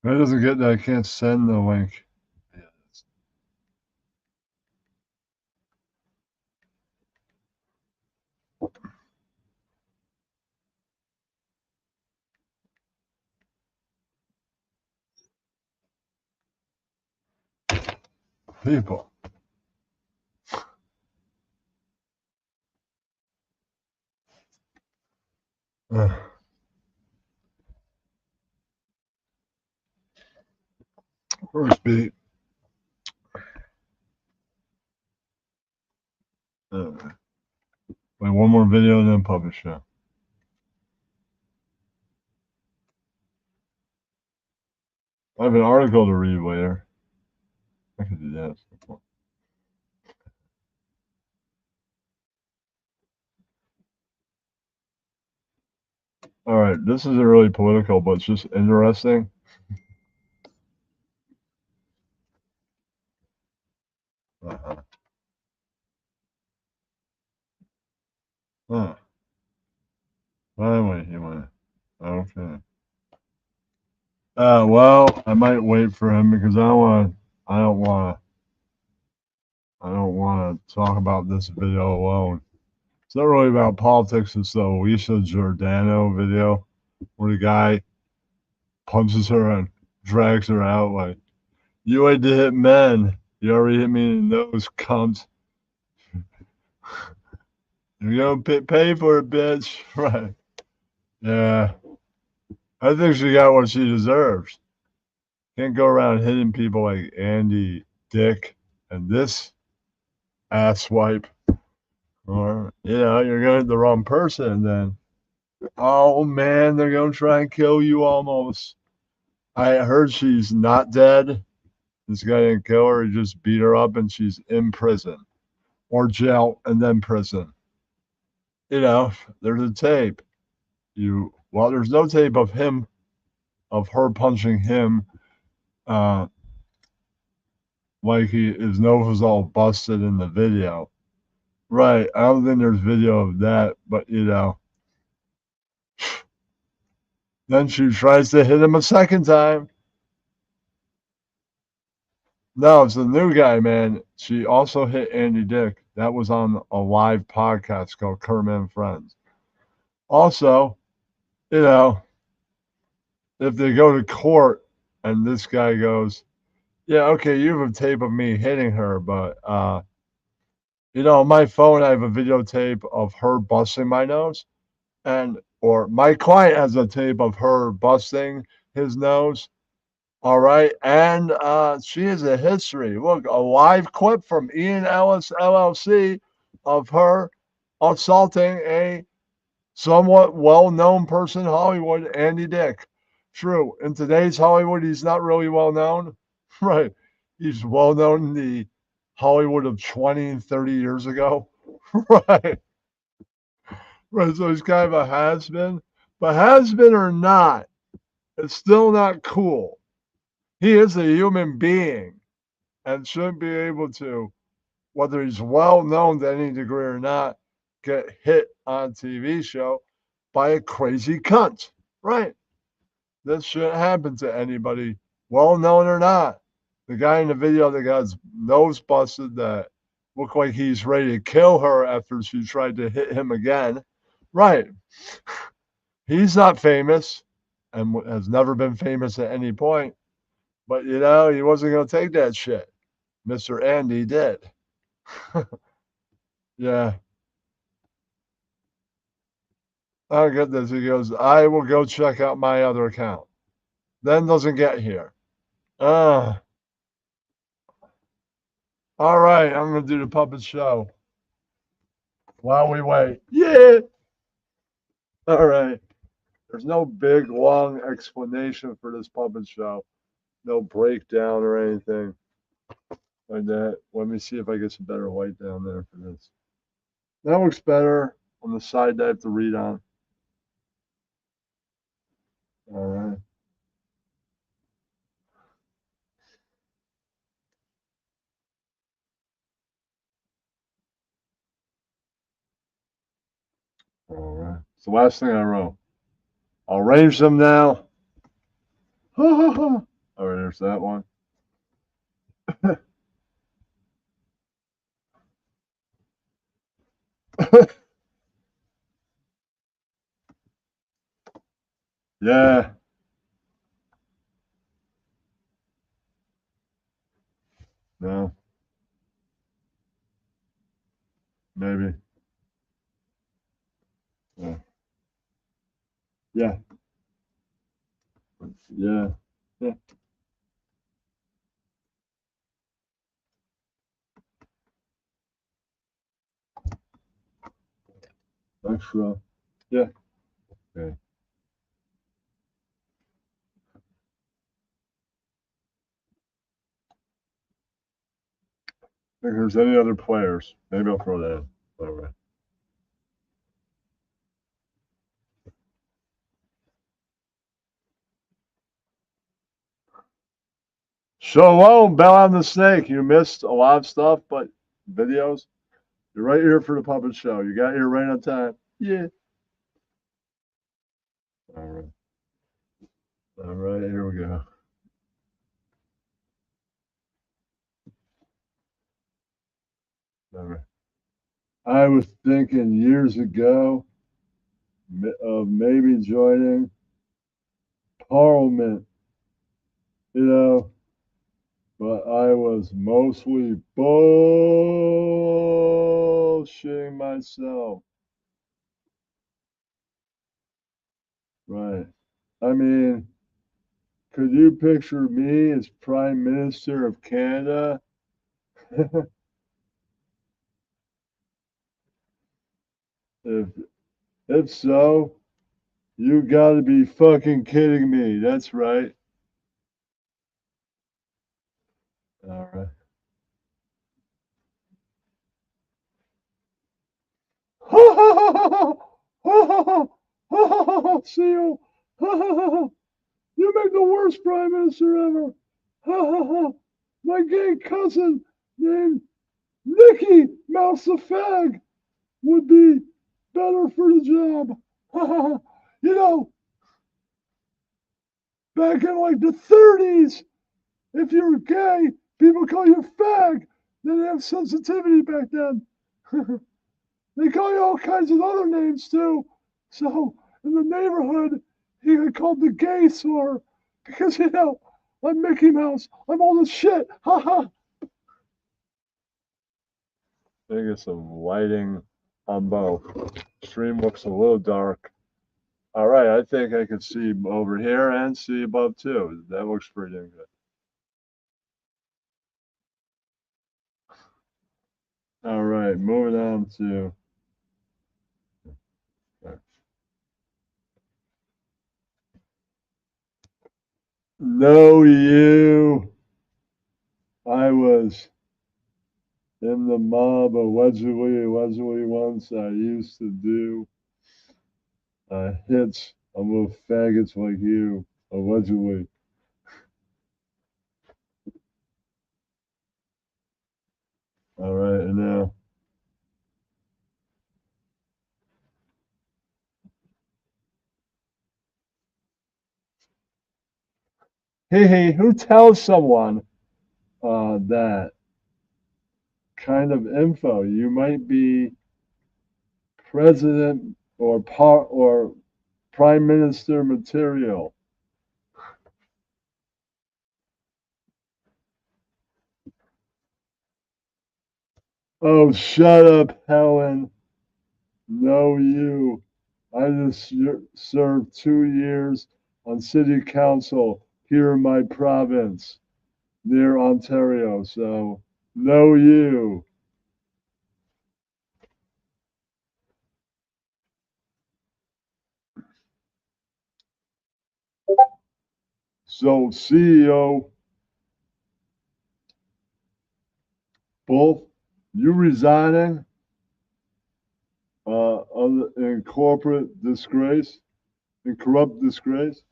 If he doesn't get that, I can't send the link. People. First beat. Wait, one more video and then publish show. I have an article to read later. I could do that. All right, this isn't really political, but it's just interesting. Huh. Anyway, okay. Well, I might wait for him because I don't want to talk about this video alone. It's not really about politics. It's the Alicia Giordano video where the guy punches her and drags her out like, "You had to hit men. You already hit me in the nose, cunt. You're gonna pay for it, bitch." Right? Yeah. I think she got what she deserves. Can't go around hitting people like Andy Dick and this asswipe. Or, you're going to hit the wrong person then. Oh, man, they're going to try and kill you almost. I heard she's not dead. This guy didn't kill her. He just beat her up and she's in prison. Or jail and then prison. There's a tape. There's no tape of her punching him like his nose was all busted in the video. Right. I don't think there's video of that, but then she tries to hit him a second time. No, it's the new guy, man. She also hit Andy Dick. That was on a live podcast called Kerman and Friends. Also, if they go to court and this guy goes, "Yeah, okay, you have a tape of me hitting her, but on my phone I have a videotape of her busting my nose, or my client has a tape of her busting his nose. All right, and she has a history. Look, a live clip from Ian Ellis LLC of her assaulting a somewhat well-known person in Hollywood, Andy Dick. True, in today's Hollywood, he's not really well-known. Right. He's well-known in the Hollywood of 20 and 30 years ago. Right. Right, so he's kind of a has-been. But has-been or not, it's still not cool. He is a human being and should be able to, whether he's well-known to any degree or not, get hit on TV show by a crazy cunt. Right. This shouldn't happen to anybody, well-known or not. The guy in the video that got his nose busted that looked like he's ready to kill her after she tried to hit him again. Right. He's not famous and has never been famous at any point. But, he wasn't going to take that shit. Mr. Andy did. Yeah. I get this. He goes, "I will go check out my other account." Then doesn't get here. All right, I'm going to do the puppet show while we wait. Yeah. All right. There's no big, long explanation for this puppet show. No breakdown or anything like that. Let me see if I get some better light down there for this. That looks better on the side that I have to read on. All right. All right. It's the last thing I wrote. I'll arrange them now. All right, there's that one. Yeah. No. Maybe. Yeah. Yeah. Yeah. Yeah. extra. Yeah. Okay. Think there's any other players. Maybe I'll throw that in. Whatever. Shalom, Bell on the Snake. You missed a lot of stuff, but videos. You're right here for the puppet show. You got here right on time. Yeah. All right. All right, here we go. All right. I was thinking years ago of maybe joining Parliament, you know, but I was mostly bullshitting myself. Right. I mean, could you picture me as Prime Minister of Canada? If so, you gotta be fucking kidding me. That's right. All right. See you. You make the worst prime minister ever. My gay cousin named Mickey Mouse the Fag would be better for the job. You know, back in like the 30s, if you were gay, people call you fag. They didn't have sensitivity back then. They call you all kinds of other names too. So in the neighborhood, he got called the gay sore because, you know, I'm Mickey Mouse. I'm all this shit. Ha ha. I think it's some lighting on both. Stream looks a little dark. All right, I think I can see over here and see above too. That looks pretty good. All right, moving on to. Know you. I was in the mob allegedly once. I used to do hits on little faggots like you, allegedly. All right, and now. Hey, who tells someone that kind of info? You might be president or prime minister material. Oh, shut up, Helen. No, you. I just served 2 years on city council here in my province near Ontario. So, no, you. So, CEO, both you resigning in corporate disgrace, in corrupt disgrace.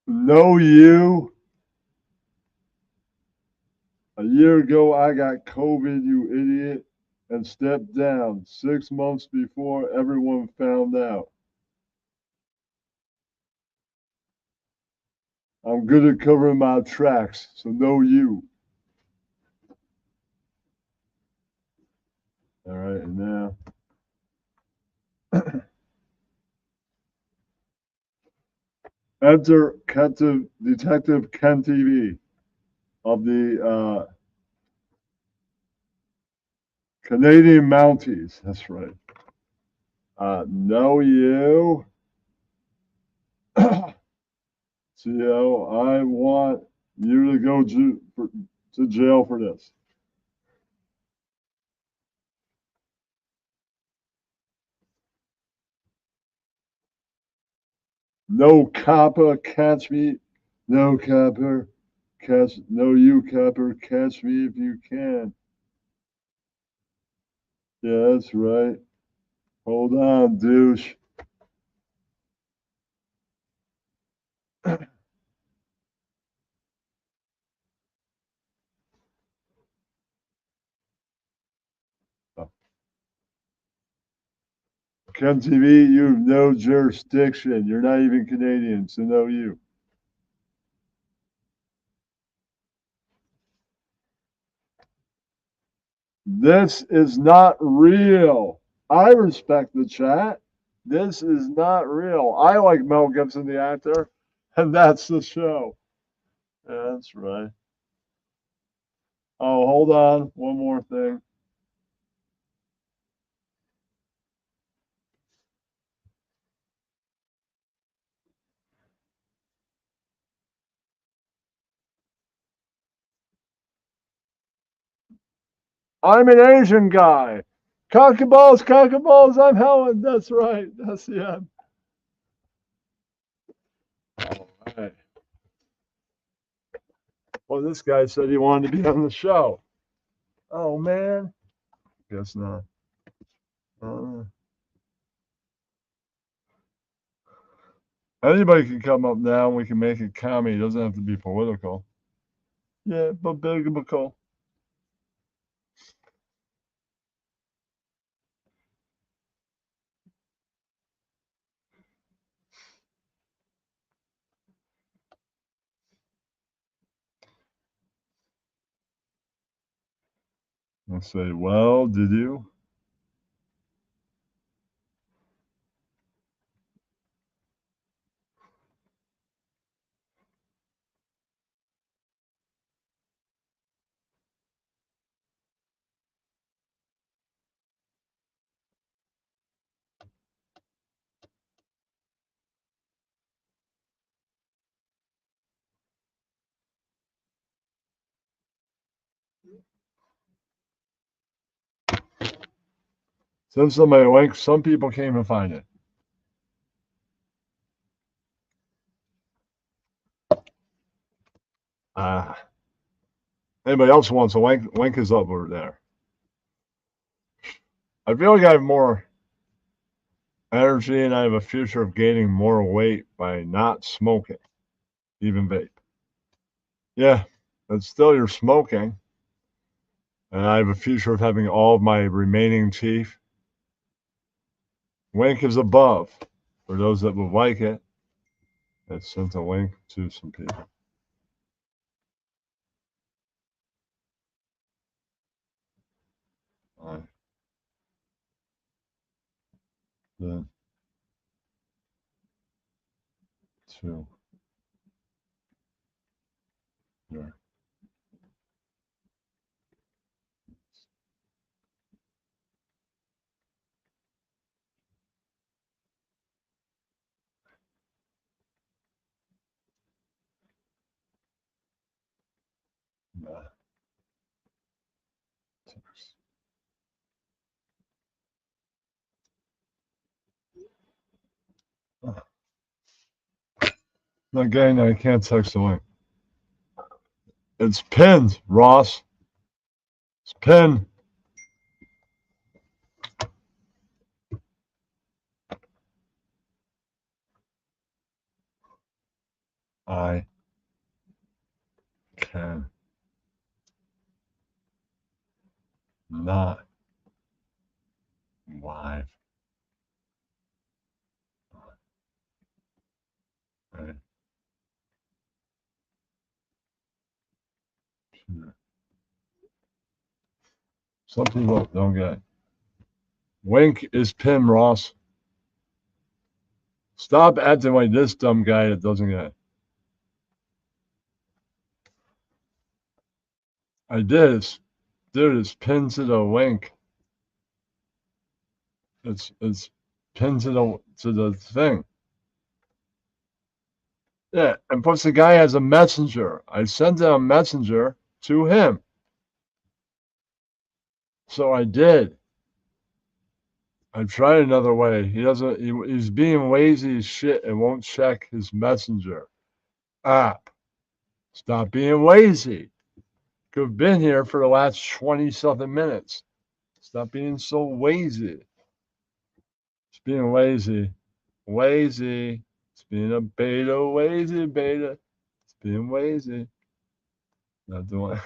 No, you. A year ago, I got COVID, you idiot, and stepped down 6 months before everyone found out. I'm good at covering my tracks, so no, you. All right, and now. Enter Detective Ken TV of the Canadian Mounties. That's right. No, you. CEO, I want you to go to to jail for this. No copper, catch me. No copper, no you copper, catch me if you can. Yeah, that's right. Hold on, douche. Ken TV, you have no jurisdiction. You're not even Canadian, so no you. This is not real. I respect the chat. This is not real. I like Mel Gibson, the actor, and that's the show. Yeah, that's right. Oh, hold on. One more thing. I'm an Asian guy. Cockaballs, I'm Helen. That's right. That's the end. All right. Well, this guy said he wanted to be on the show. Oh, man. Guess not. Anybody can come up now and we can make a comedy. It doesn't have to be political. Yeah, but biblical. I'll say, well, did you? Send somebody a link. Some people can't even find it. Anybody else wants a link? Link is up over there. I feel like I have more energy and I have a future of gaining more weight by not smoking, even vape. Yeah, but still you're smoking. And I have a future of having all of my remaining teeth. Link is above. For those that would like it, I sent a link to some people. All right. Then 2. There. Again, I can't text the link. It's pinned, Ross. It's pinned. I can not live. Right. Some people don't get it. Wink is Pim, Ross. Stop acting like this dumb guy that doesn't get it. I did. It's pinned to the link. It's pinned to the thing. Yeah, and plus the guy has a messenger. I sent him a messenger to him. So I did. I tried another way. He's being lazy as shit and won't check his messenger app. Stop being lazy. Could have been here for the last 20-something minutes. Stop being so lazy. It's being lazy. Lazy. It's being a beta, lazy beta. It's being lazy. Not doing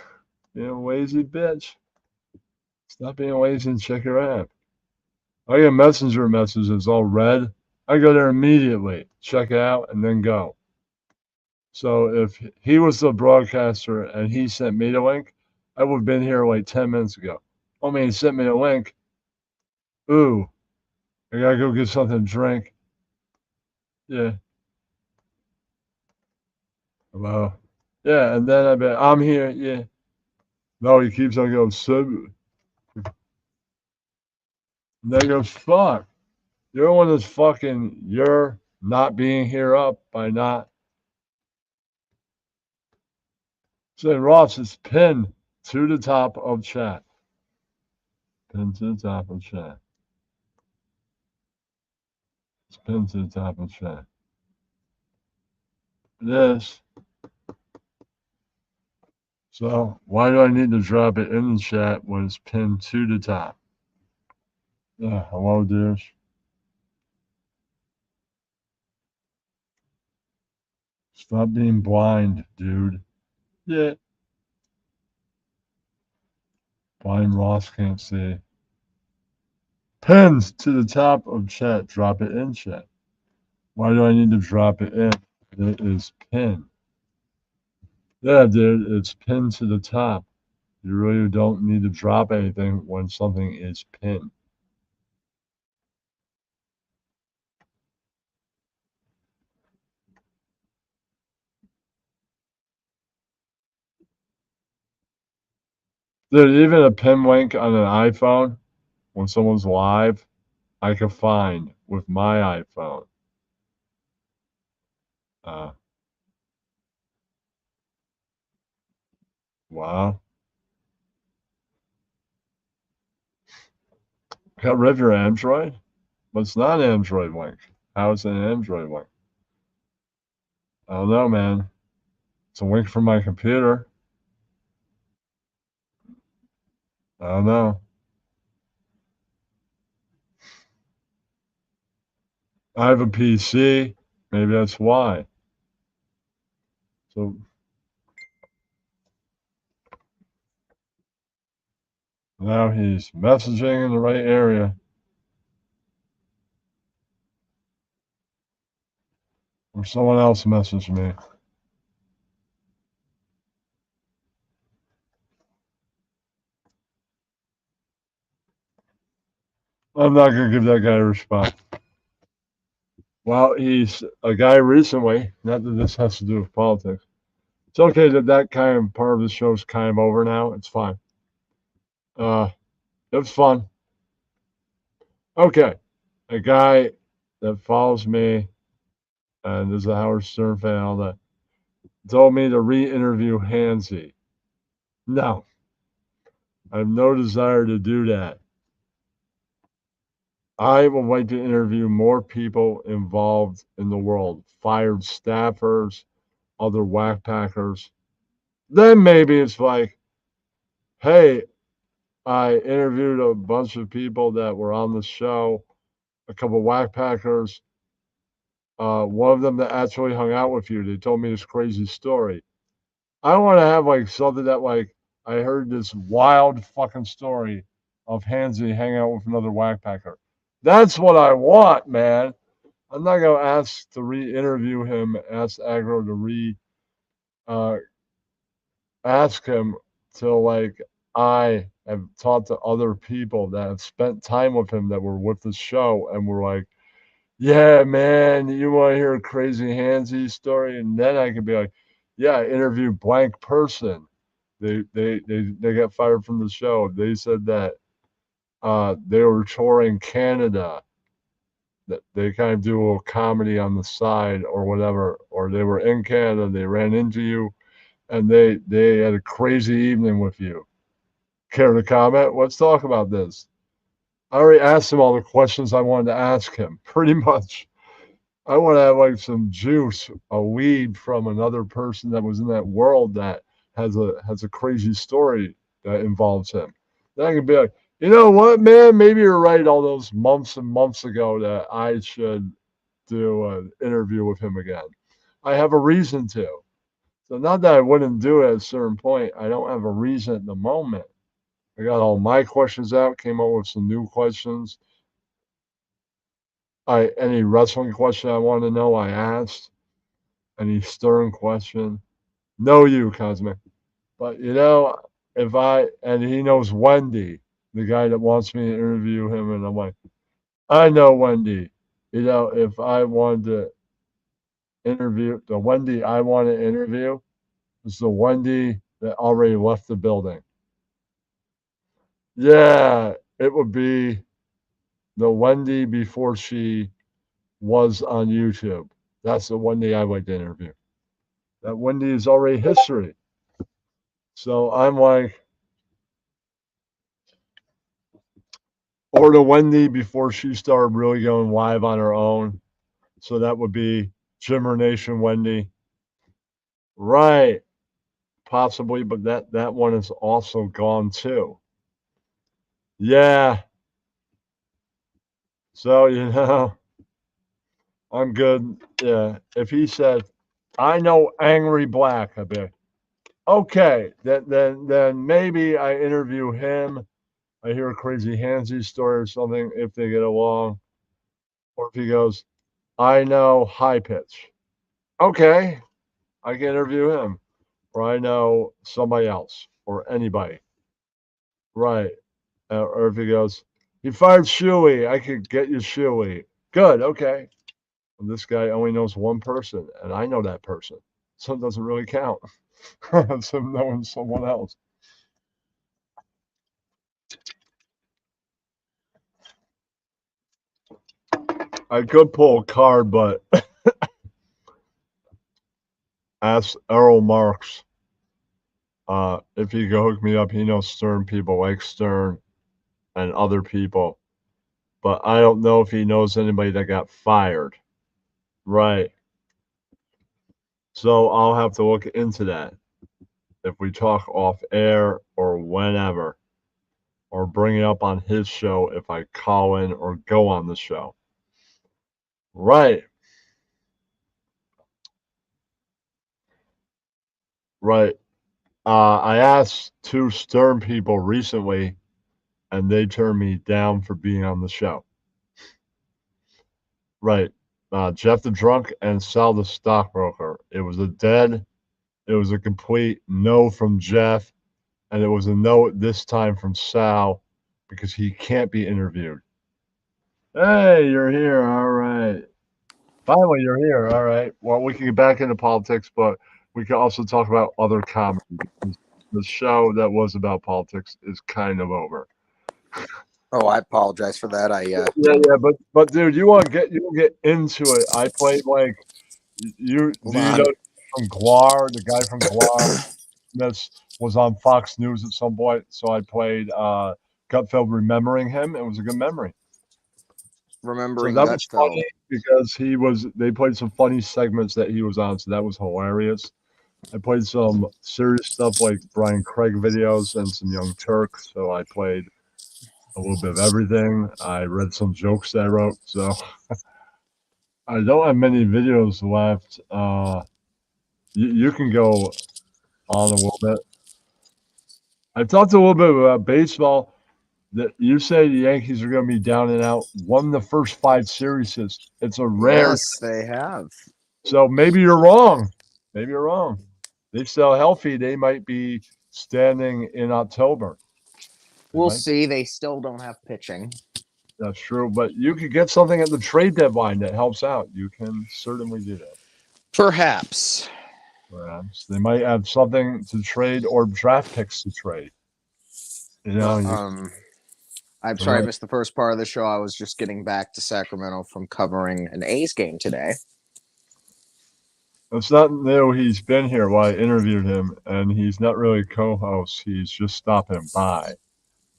being a lazy bitch. Stop being lazy and check your app. I get messenger messages all red. I go there immediately, check it out, and then go. So if he was the broadcaster and he sent me the link, I would have been here like 10 minutes ago. Oh man, he sent me a link. Ooh, I gotta go get something to drink. Yeah. Well, yeah, and then I'm here. Yeah. No, he keeps on going. And then he goes, fuck. You're the one that's fucking, you're not being here up by not. Saying Ross is pinned to the top of chat. Pinned to the top of chat. It's pinned to the top of chat. It is. So why do I need to drop it in the chat when it's pinned to the top? Hello, dears. Stop being blind, dude. Yeah. Blind Ross can't see. Pinned to the top of chat. Drop it in chat. Why do I need to drop it in? It is pinned. Yeah, dude, it's pinned to the top. You really don't need to drop anything when something is pinned. Dude, even a pin link on an iPhone, when someone's live, I can find with my iPhone. Wow. Got rid of your Android? But it's not an Android link. How is it an Android link? I don't know, man. It's a link from my computer. I don't know. I have a PC. Maybe that's why. So now he's messaging in the right area. Or someone else messaged me. I'm not going to give that guy a response. Well, he's a guy recently, not that this has to do with politics. It's okay that kind of part of the show's kind of over now. It's fine. It was fun. Okay. A guy that follows me and is a Howard Stern fan and all that told me to re-interview Hansy. No. I have no desire to do that. I would like to interview more people involved in the world, fired staffers, other whack packers. Then maybe it's like, hey, I interviewed a bunch of people that were on the show, a couple of whack packers. One of them that actually hung out with you, they told me this crazy story. I want to have like something that like I heard this wild fucking story of Hansy hanging out with another whack packer. That's what I want, man. I'm not going to ask to re-interview him, ask Agro to ask him to like, I have talked to other people that have spent time with him that were with the show and were like, yeah, man, you want to hear a crazy Hansy story? And then I could be like, yeah, I interviewed blank person. They got fired from the show. They said that they were touring Canada, that they kind of do a comedy on the side or whatever, or they were in Canada, they ran into you and they had a crazy evening with you. Care to comment? Let's talk about this. I already asked him all the questions I wanted to ask him, pretty much. I want to have like some juice, a weed from another person that was in that world that has a crazy story that involves him. Then I can be like, you know what, man? Maybe you're right all those months and months ago that I should do an interview with him again. I have a reason to. So not that I wouldn't do it at a certain point. I don't have a reason at the moment. I got all my questions out, came up with some new questions. Any wrestling question I wanted to know, I asked. Any stern question. No, you, Cosmic. But you know, and he knows Wendy, the guy that wants me to interview him, and I'm like, I know Wendy. You know, if I wanted to interview the Wendy I want to interview is the Wendy that already left the building. Yeah, it would be the Wendy before she was on YouTube. That's the Wendy I like to interview. That Wendy is already history. So I'm like, or the Wendy before she started really going live on her own. So that would be Jimmer Nation Wendy. Right. Possibly, but that one is also gone too. Yeah. So, you know, I'm good. Yeah. If he said, I know Angry Black, I'd be like, okay, then maybe I interview him. I hear a Crazy Handsy story or something if they get along. Or if he goes, I know High Pitch. Okay, I can interview him. Or I know somebody else or anybody. Right. Or if he goes, he fired Shuey. I could get you Shuey. Good. Okay. And this guy only knows one person, and I know that person. So it doesn't really count. It's him knowing someone else. I could pull a card, but ask Errol Marks if he could hook me up. He knows Stern people like Stern and other people, but I don't know if he knows anybody that got fired. Right. So I'll have to look into that if we talk off air or whenever, or bring it up on his show if I call in or go on the show. Right. Right. I asked 2 Stern people recently, and they turned me down for being on the show. Right. Jeff the Drunk and Sal the Stockbroker. It was a complete no from Jeff, and it was a no this time from Sal because he can't be interviewed. Hey, you're here. All right. Finally, you're here. All right. Well, we can get back into politics, but we can also talk about other comedy. The show that was about politics is kind of over. Oh, I apologize for that. Yeah, but dude, you want to get into it. I played like you know from Guar, the guy from Guar. This was on Fox News at some point, so I played Gutfeld remembering him. It was a good memory. Remembering so that was funny because they played some funny segments that he was on, so that was hilarious. I played some serious stuff like Brian Craig videos and some Young Turks, so I played a little bit of everything. I read some jokes that I wrote, so I don't have many videos left. You can go on a little bit. I talked a little bit about baseball. That you say the Yankees are going to be down and out. Won the first 5 series. It's a rare. Yes, they have. So maybe you're wrong. Maybe you're wrong. They still healthy. They might be standing in October. We'll see. They still don't have pitching. That's true, but you could get something at the trade deadline that helps out. You can certainly do that. Perhaps. They might have something to trade or draft picks to trade. You know. I'm sorry I missed the first part of the show. I was just getting back to Sacramento from covering an A's game today. It's not new. He's been here while I interviewed him, and he's not really co-host. He's just stopping by.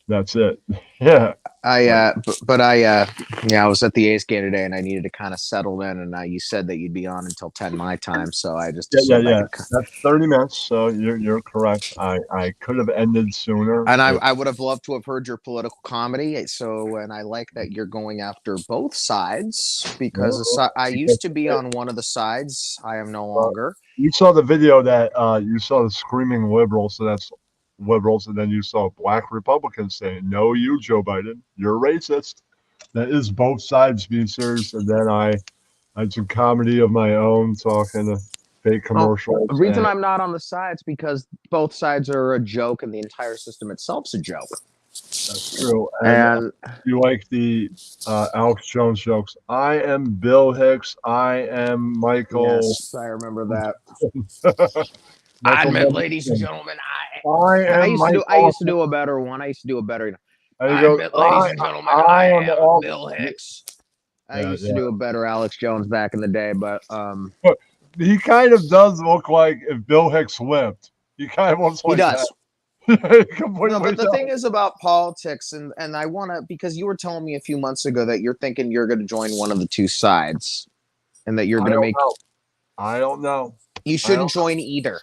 That's it. Yeah. I was at the A's game today, and I needed to kind of settle in. And you said that you'd be on until 10 my time, so I just assumed I could That's 30 minutes. So you're correct. I could have ended sooner. And I would have loved to have heard your political comedy. So, and I like that you're going after both sides because I used to be on one of the sides. I am no longer. You saw the video that you saw the screaming liberals. So that's liberals, and then you saw black Republicans saying, "No, you, Joe Biden, you're racist." That is both sides being serious. And then I had some comedy of my own, talking to fake commercials. The reason I'm not on the sides because both sides are a joke, and the entire system itself's a joke. That's true. And you like the Alex Jones jokes? I am Bill Hicks. I am Michael. Yes, I remember that. I admit, ladies and gentlemen, I used to do a better one. I used to do a better. I admit, ladies and gentlemen, I am Bill Hicks. I used to do a better Alex Jones back in the day, but he kind of does look like if Bill Hicks lived. He kind of looks like that. No, but the thing is about politics, and I want to, because you were telling me a few months ago that you're thinking you're going to join one of the two sides, and that you're going to make. I don't know. You shouldn't join either.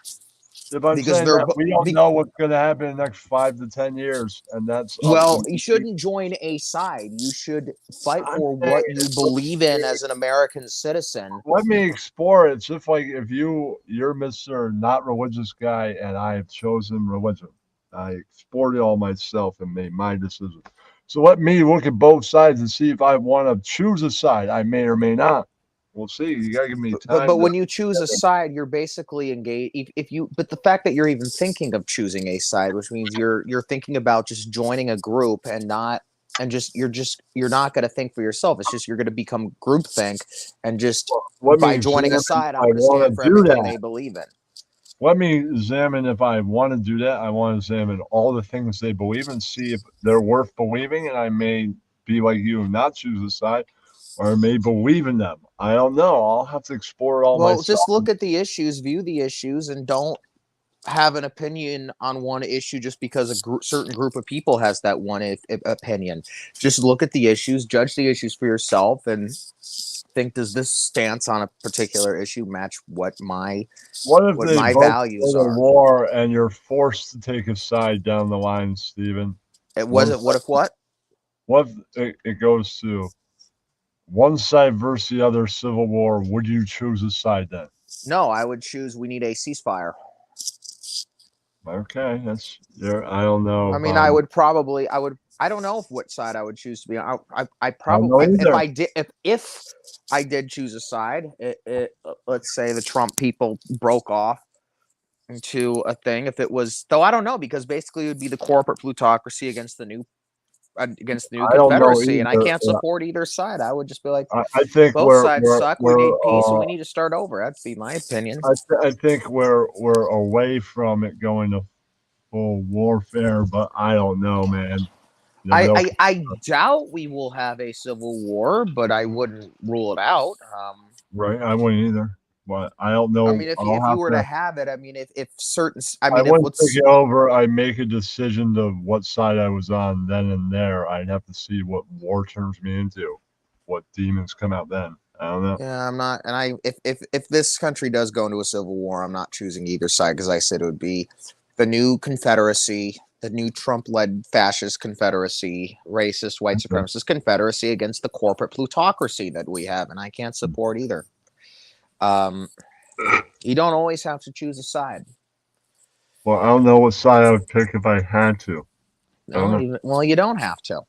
Because we don't know what's going to happen in the next 5 to 10 years, and that's you shouldn't join a side. You should fight for what you believe in as an American citizen. Let me explore it. It's just like if you're Mr. Not Religious guy, and I have chosen religion. I explored it all myself and made my decision. So let me look at both sides and see if I want to choose a side. I may or may not. We'll see. You gotta give me time. But when you choose a side, you're basically engaged. But the fact that you're even thinking of choosing a side, which means you're thinking about just joining a group you're not going to think for yourself. It's just you're going to become groupthink, and just by joining a side, I'm going to stand for everything they believe in. Let me examine if I want to do that. I want to examine all the things they believe in, see if they're worth believing, and I may be like you and not choose a side. Or may believe in them. I don't know. I'll have to explore it all myself. Well, just look at the issues, view the issues, and don't have an opinion on one issue just because a certain group of people has that one opinion. Just look at the issues, judge the issues for yourself, and think, does this stance on a particular issue match what my values are? War and you're forced to take a side down the line, Stephen. What if What if it goes to one side versus the other, civil war? Would you choose a side then? No, I would choose we need a ceasefire. Okay, that's there. I don't know. I mean, I don't know what side I would choose to be on. I probably, if I did choose a side, let's say the Trump people broke off into a thing. If it was, though, I don't know, because basically it would be the corporate plutocracy against the new Confederacy, and I can't support either side. I would just be like, I think both sides suck. We need peace, and we need to start over. That'd be my opinion. I think we're away from it going to full warfare, but I don't know, man. I doubt we will have a civil war, but I wouldn't rule it out. Right, I wouldn't either. But I don't know. I mean, if you were to have it, I mean, if certain, I wouldn't take it over. I make a decision to what side I was on then and there. I'd have to see what war turns me into, what demons come out then. I don't know. Yeah, I'm not. And if this country does go into a civil war, I'm not choosing either side, because I said it would be the new Confederacy, the new Trump-led fascist Confederacy, racist white supremacist Confederacy against the corporate plutocracy that we have, and I can't support either. You don't always have to choose a side. Well, I don't know what side I would pick if I had to. Well, you don't have to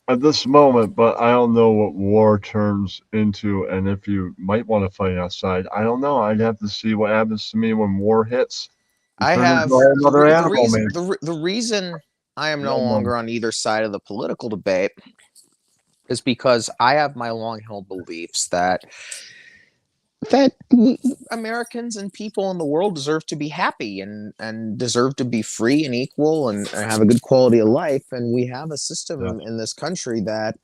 at this moment, but I don't know what war turns into, and if you might want to fight outside. I don't know. I'd have to see what happens to me when war hits. The reason I am no longer on either side of the political debate is because I have my long-held beliefs that Americans and people in the world deserve to be happy and deserve to be free and equal and have a good quality of life. And we have a system in this country that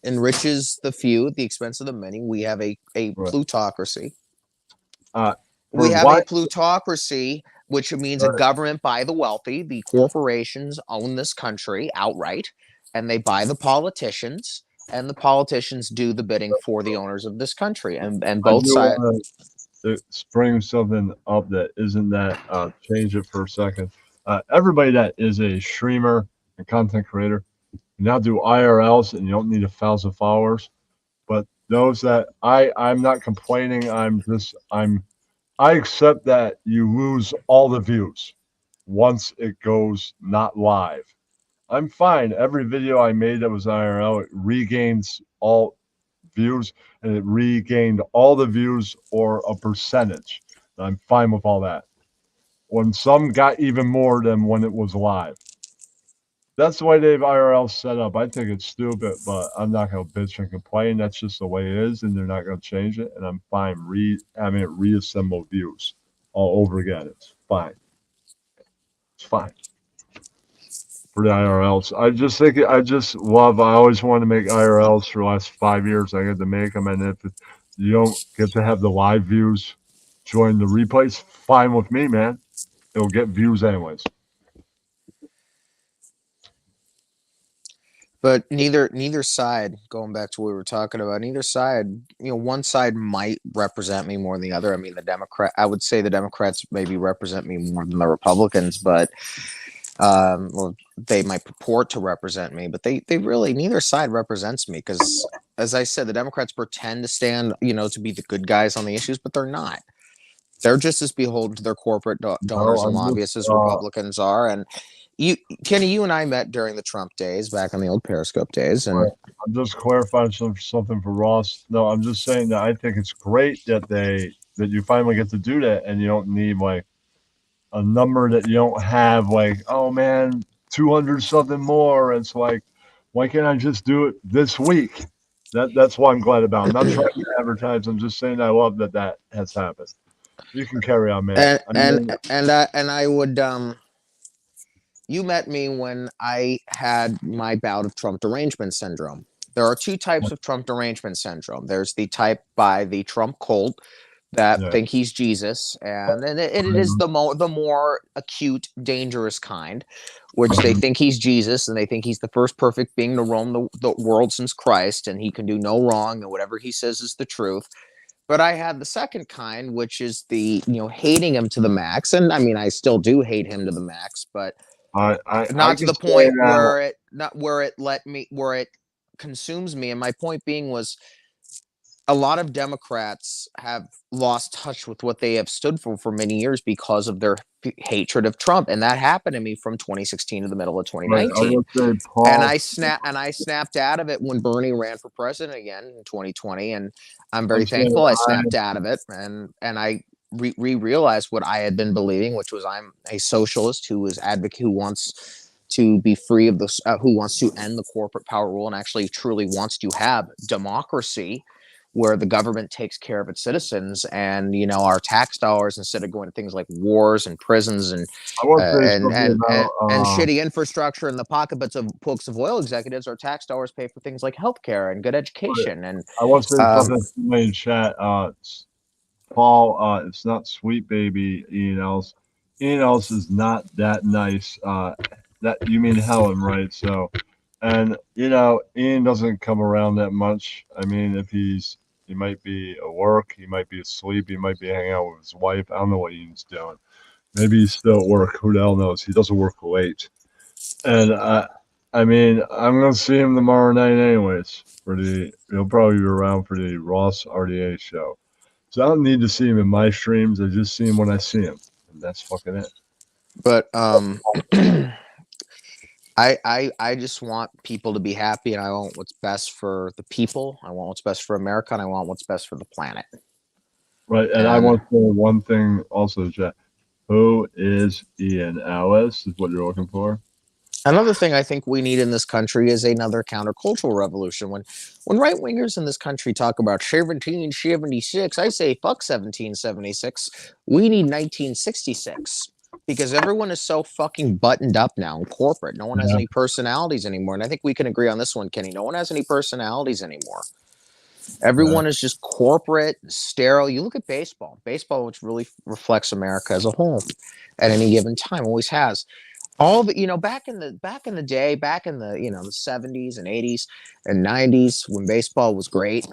enriches the few at the expense of the many. We have a plutocracy We have why- a plutocracy, which means a Right. government by the wealthy. The corporations own this country outright, and they buy the politicians, and the politicians do the bidding for the owners of this country. And I both do sides. wanna, bring something up that isn't that. Change it for a second. Everybody that is a streamer and content creator, you now do IRLs and you don't need 1,000 followers. But those that I'm not complaining. I accept that you lose all the views once it goes not live. I'm fine. Every video I made that was IRL, it regains all views, and it regained all the views or a percentage. I'm fine with all that. When some got even more than when it was live. That's the way they've IRL set up. I think it's stupid, but I'm not going to bitch and complain. That's just the way it is, and they're not going to change it. And I'm fine having it reassemble views all over again. It's fine. It's fine. For the IRLs, I always wanted to make IRLs for the last 5 years. I get to make them, and if you don't get to have the live views join the replays, fine with me, man. It'll get views anyways. But neither side, going back to what we were talking about, neither side, one side might represent me more than the other. I mean, I would say the Democrats maybe represent me more than the Republicans, but well, they might purport to represent me, but they really, neither side represents me because, as I said, the Democrats pretend to stand, to be the good guys on the issues, but they're not. They're just as beholden to their corporate donors and lobbyists as Republicans are. And Kenny, you and I met during the Trump days, back in the old Periscope days. And I'm just clarifying something for Ross. No, I'm just saying that I think it's great that you finally get to do that, and you don't need like a number that you don't have. Like, oh man, 200 something more. It's like, why can't I just do it this week? That's what I'm glad about. I'm not trying to advertise. I'm just saying I love that has happened. You can carry on, man. And I would. You met me when I had my bout of Trump derangement syndrome. There are two types of Trump derangement syndrome. There's the type by the Trump cult that think he's Jesus, and it is the more acute, dangerous kind, which they think he's Jesus, and they think he's the first perfect being to roam the world since Christ, and he can do no wrong, and whatever he says is the truth. But I had the second kind, which is the hating him to the max, and I mean I still do hate him to the max, but not to the point where it consumes me. And my point being was, a lot of Democrats have lost touch with what they have stood for many years because of their hatred of Trump, and that happened to me from 2016 to the middle of 2019. And I snapped out of it when Bernie ran for president again in 2020, and I'm very thankful I snapped out of it, and I realized what I had been believing, which was I'm a socialist who wants to be free of this, who wants to end the corporate power rule and actually truly wants to have democracy where the government takes care of its citizens, and our tax dollars, instead of going to things like wars and prisons and shitty infrastructure in the pocketbooks of oil executives, our tax dollars pay for things like healthcare and good education. And I want to say something in chat. Paul, it's not Sweet Baby Ian Els. Ian Els is not that nice. That you mean Helen, right? So, and Ian doesn't come around that much. I mean, if he might be at work, he might be asleep, he might be hanging out with his wife. I don't know what Ian's doing. Maybe he's still at work. Who the hell knows? He doesn't work late. And I mean, I'm gonna see him tomorrow night, anyways. He'll probably be around for the Ross RDA show. So I don't need to see him in my streams. I just see him when I see him, and that's fucking it. But I just want people to be happy, and I want what's best for the people. I want what's best for America, and I want what's best for the planet. Right, and I want to say one thing also, Jack. Who is Ian Els? Is what you're looking for? Another thing I think we need in this country is another countercultural revolution. When right wingers in this country talk about 1776, I say fuck 1776. We need 1966. Because everyone is so fucking buttoned up now in corporate. No one has any personalities anymore. And I think we can agree on this one, Kenny. No one has any personalities anymore. Everyone is just corporate, sterile. You look at baseball, which really reflects America as a whole at any given time, always has. All the, back in the day, back in the, the 70s and 80s and 90s when baseball was great.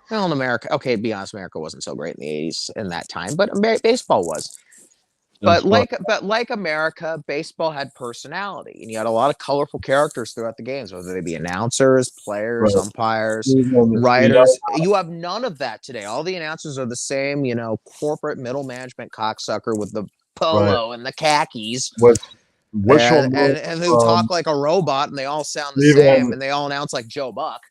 Well, in America, okay, to be honest, America wasn't so great in the 80s in that time, but baseball was. But like America, baseball had personality, and you had a lot of colorful characters throughout the games, whether they be announcers, players, umpires, writers. You have none of that today. All the announcers are the same, corporate middle management cocksucker with the polo and the khakis, and who talk like a robot, and they all sound the same, and they all announce like Joe Buck.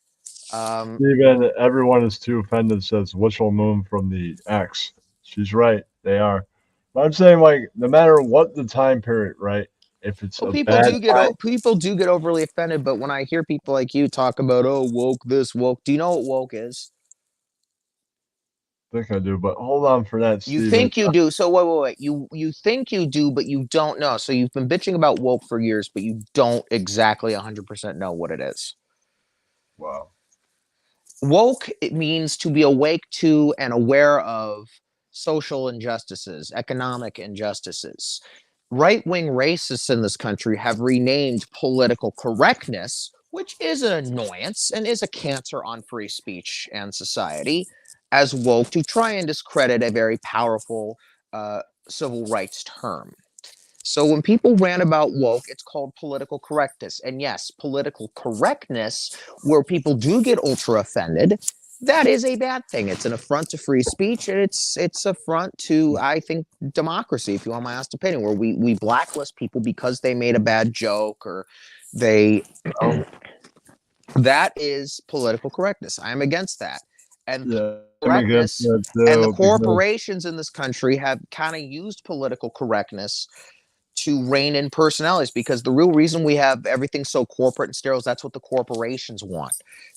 Even everyone is too offended. Says Whistle Moon from the X. She's right. They are. But I'm saying, like, no matter what the time period, right? If it's people do get overly offended, but when I hear people like you talk about woke this, woke, do you know what woke is? I think I do, but hold on for that. You think you do? So wait. You think you do, but you don't know. So you've been bitching about woke for years, but you don't exactly 100% know what it is. Wow. Woke, it means to be awake to and aware of social injustices, economic injustices. Right-wing racists in this country have renamed political correctness, which is an annoyance and is a cancer on free speech and society, as woke to try and discredit a very powerful civil rights term. So when people rant about woke, it's called political correctness. And yes, political correctness, where people do get ultra offended, that is a bad thing. It's an affront to free speech, and it's affront to, I think, democracy, if you want my honest opinion, where we blacklist people because they made a bad joke or they that is political correctness. I'm against that. And correctness and the corporations in this country have kind of used political correctness to rein in personalities, because the real reason we have everything so corporate and sterile is that's what the corporations want.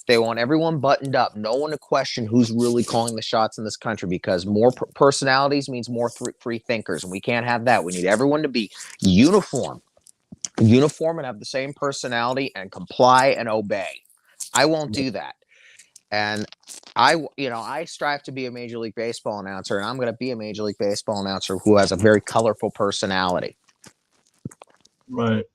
They want everyone buttoned up, no one to question who's really calling the shots in this country, because more personalities means more free thinkers, and we can't have that. We need everyone to be uniform and have the same personality and comply and obey. I won't do that. And I strive to be a Major League Baseball announcer, and I'm going to be a Major League Baseball announcer who has a very colorful personality. Right.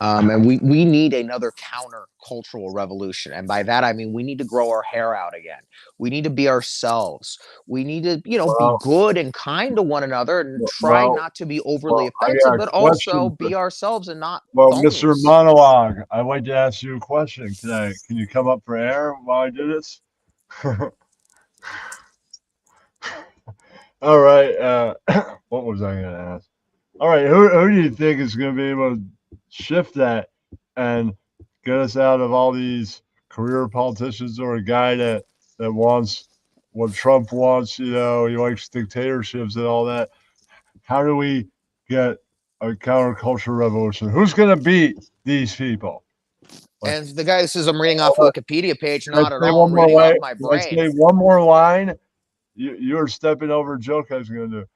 And we need another counter-cultural revolution. And by that, I mean we need to grow our hair out again. We need to be ourselves. We need to, be good and kind to one another and try not to be overly offensive, but also be ourselves and not. Well, Mr. Monologue, I'd like to ask you a question today. Can you come up for air while I do this? All right. What was I going to ask? All right. Who do you think is going to be able to shift that and get us out of all these career politicians, or a guy that wants what Trump wants? He likes dictatorships and all that. How do we get a counterculture revolution? Who's going to beat these people? And the guy says I'm reading off a Wikipedia page, not at all. I'm reading off my brain. I say one more line. You're stepping over a joke I was going to do.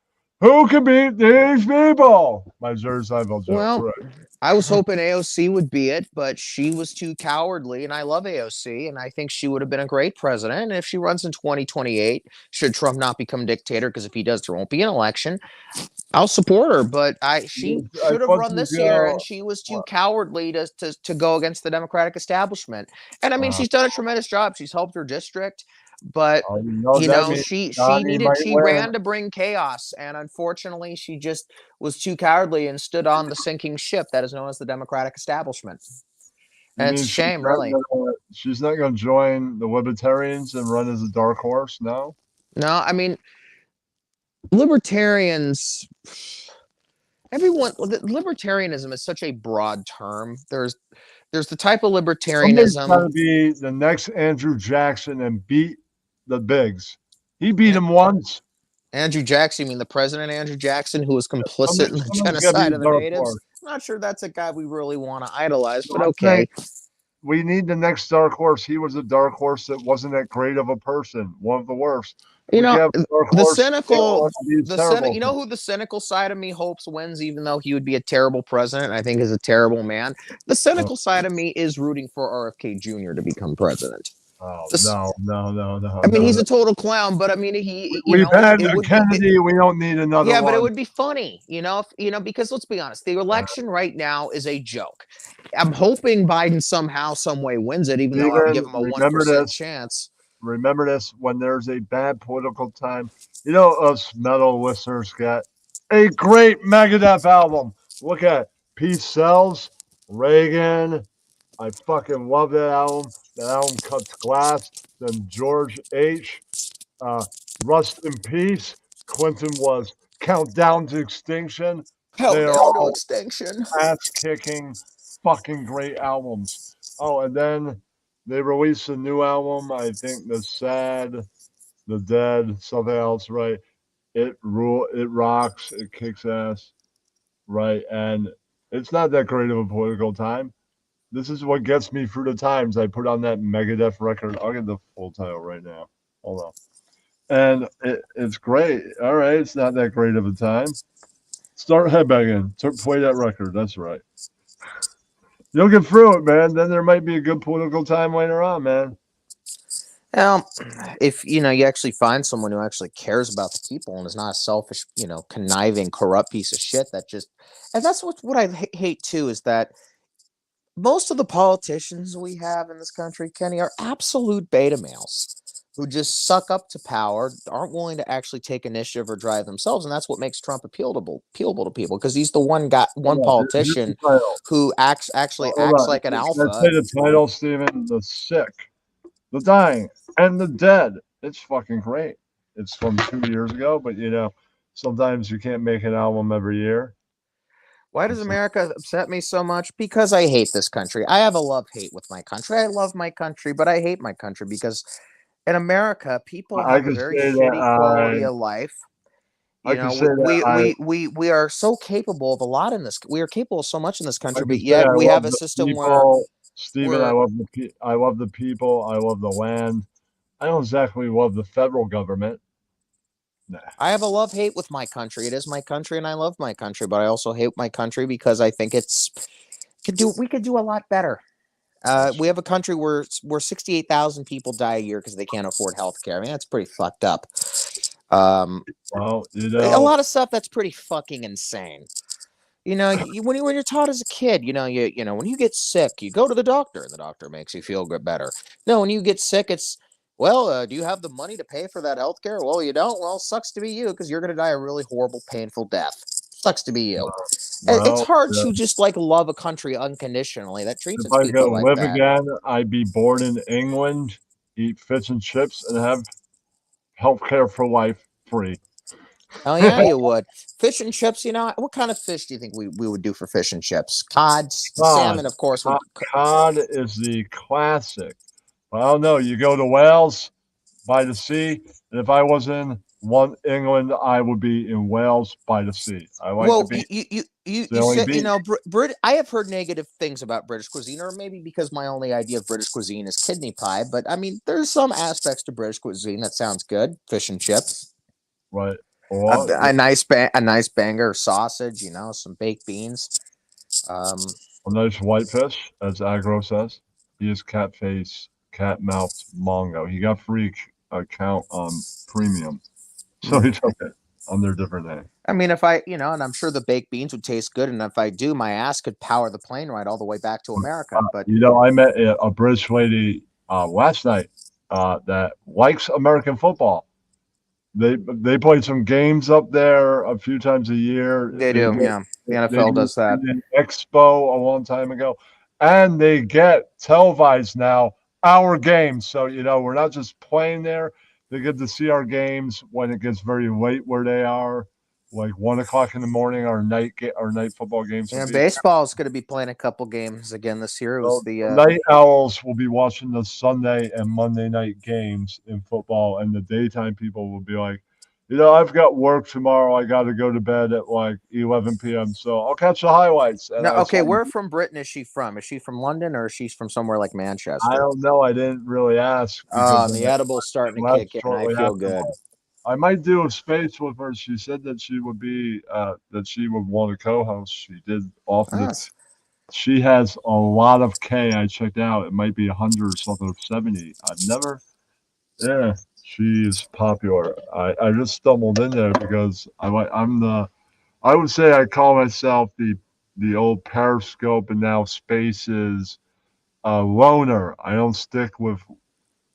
Who can beat these people? My Jerry Seinfeld joke. Well, right. I was hoping AOC would be it, but she was too cowardly, and I love AOC, and I think she would have been a great president. And if she runs in 2028, should Trump not become dictator, because if he does, there won't be an election, I'll support her. But she should have run this year, and she was too cowardly to go against the Democratic establishment. And I mean, she's done a tremendous job. She's helped her district. But she ran to bring chaos, and unfortunately she just was too cowardly and stood on the sinking ship that is known as the Democratic establishment. And it's a shame, really. She's not going to join the Libertarians and run as a dark horse. No, I mean, libertarians, libertarianism is such a broad term. There's the type of libertarianism. Somebody's got to be the next Andrew Jackson and beat the bigs. He beat him once. Andrew Jackson, you mean the president Andrew Jackson, who was complicit in the genocide of the natives? I'm not sure that's a guy we really want to idolize, but okay. We need the next dark horse. He was a dark horse that wasn't that great of a person. One of the worst. You know who the cynical side of me hopes wins, even though he would be a terrible president, I think is a terrible man. The cynical side of me is rooting for RFK Jr. to become president. Oh, This- no. I mean, he's a total clown, but I mean, We've had it would be- Kennedy. We don't need another yeah, one. but it would be funny, because let's be honest, the election right now is a joke. I'm hoping Biden somehow, some way wins it, even though I would give him a 1% chance. Remember this: when there's a bad political time, us metal listeners get a great Megadeth album. Look at Peace Sells, Reagan. I fucking love that album. That album cuts glass. Then George H. Rust in Peace. Clinton was Countdown to Extinction. Countdown They are to all Extinction. ass-kicking, fucking great albums. Oh, and then they released a new album. I think The Sad, The Dead, something else, right? It rocks. It kicks ass, right? And it's not that great of a political time. This is what gets me through the times. I put on that Megadeth record. I'll get the full title right now. Hold on. And it's great. All right, it's not that great of a time. Start headbanging. Play that record. That's right. You'll get through it, man. Then there might be a good political time later on, man. Well, if you actually find someone who actually cares about the people and is not a selfish, conniving, corrupt piece of shit and that's what I hate too, is that most of the politicians we have in this country, Kenny, are absolute beta males who just suck up to power, aren't willing to actually take initiative or drive themselves, and that's what makes Trump appealable to people, because he's the one politician who acts like an alpha. Let's say the title, Steven: The Sick, The Dying, and the Dead. It's fucking great. It's from 2 years ago, but sometimes you can't make an album every year. Why does America upset me so much? Because I hate this country. I have a love-hate with my country. I love my country, but I hate my country because in America, people have a very shitty quality of life. We are so capable of a lot in this. We are capable of so much in this country, but yet we have a system where. Steven, I love the people. I love the land. I don't exactly love the federal government. Nah. I have a love-hate with my country. It is my country, and I love my country, but I also hate my country because I think we could do a lot better. We have a country where 68,000 people die a year because they can't afford health care. I mean, that's pretty fucked up. A lot of stuff that's pretty fucking insane. When you're taught as a kid, when you get sick, you go to the doctor, and the doctor makes you feel better. No, when you get sick, it's, well, do you have the money to pay for that health care? Well, you don't. Well, sucks to be you, because you're going to die a really horrible, painful death. Sucks to be you. It's hard to just love a country unconditionally that treats its people like that. If I could live again, I'd be born in England, eat fish and chips, and have health care for life free. Oh yeah, you would. Fish and chips, what kind of fish do you think we would do for fish and chips? Cod, salmon, of course. Cod is the classic. Well, no, you go to Wales by the sea, and if I was in England, I would be in Wales by the sea. I like to be. You said, I have heard negative things about British cuisine, or maybe because my only idea of British cuisine is kidney pie. But I mean, there's some aspects to British cuisine that sounds good. Fish and chips, right? A nice banger sausage, some baked beans. A nice whitefish, as Agro says. He is cat-mouthed Mongo. He got free account on premium, so he took it under a different name. I mean, if I, and I'm sure the baked beans would taste good, and if I do, my ass could power the plane ride all the way back to America. But I met a British lady last night that likes American football. They play some games up there a few times a year. They do, yeah. The NFL does that. An expo a long time ago, and they get televised now our games. So we're not just playing there. They get to see our games when it gets very late where they are, like 1 o'clock in the morning. Our night football games. Yeah, baseball is going to be playing a couple games again this year. It was night owls will be watching the Sunday and Monday night games in football, and the daytime people will be like, I've got work tomorrow. I got to go to bed at like 11 p.m. So I'll catch the highlights. No, okay, where from Britain is she from? Is she from London, or is she from somewhere like Manchester? I don't know. I didn't really ask. The edible's starting to kick in. I feel good. I might do a space with her. She said that she would be that she would want to co-host. She did offer she has a lot of K. I checked out. It might be 100 or something, 70. I've never. Yeah, she is popular. I just stumbled in there because I would say I call myself the old Periscope and now Spaces loner. I don't stick with.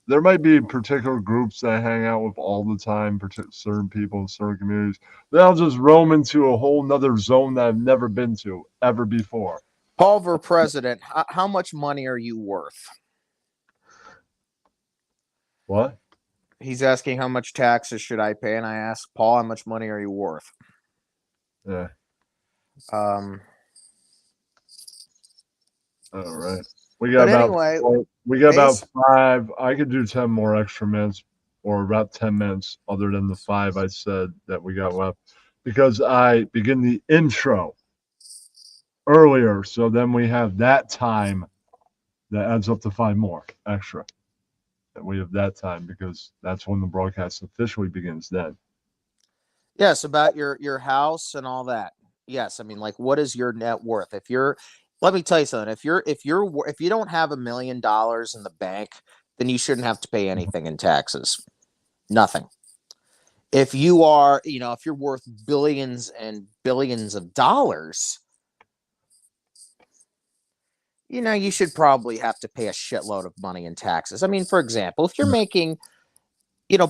There might be particular groups that I hang out with all the time, certain people in certain communities. Then I'll just roam into a whole nother zone that I've never been to ever before. Paul, for president, how much money are you worth? What? He's asking how much taxes should I pay, and I ask Paul, how much money are you worth? Yeah. Um. All right. We got about 5. I could do 10 more extra minutes, or about 10 minutes, other than the 5 I said that we got left, because I begin the intro earlier. So then we have that time that adds up to 5 more extra. That we have that time because that's when the broadcast officially begins. Then. Yes, about your house and all that. Yes, I mean, like, what is your net worth? Let me tell you something. If you don't have $1 million in the bank, then you shouldn't have to pay anything in taxes. Nothing. If you are, if you're worth billions and billions of dollars, you should probably have to pay a shitload of money in taxes. I mean, for example, if you're making,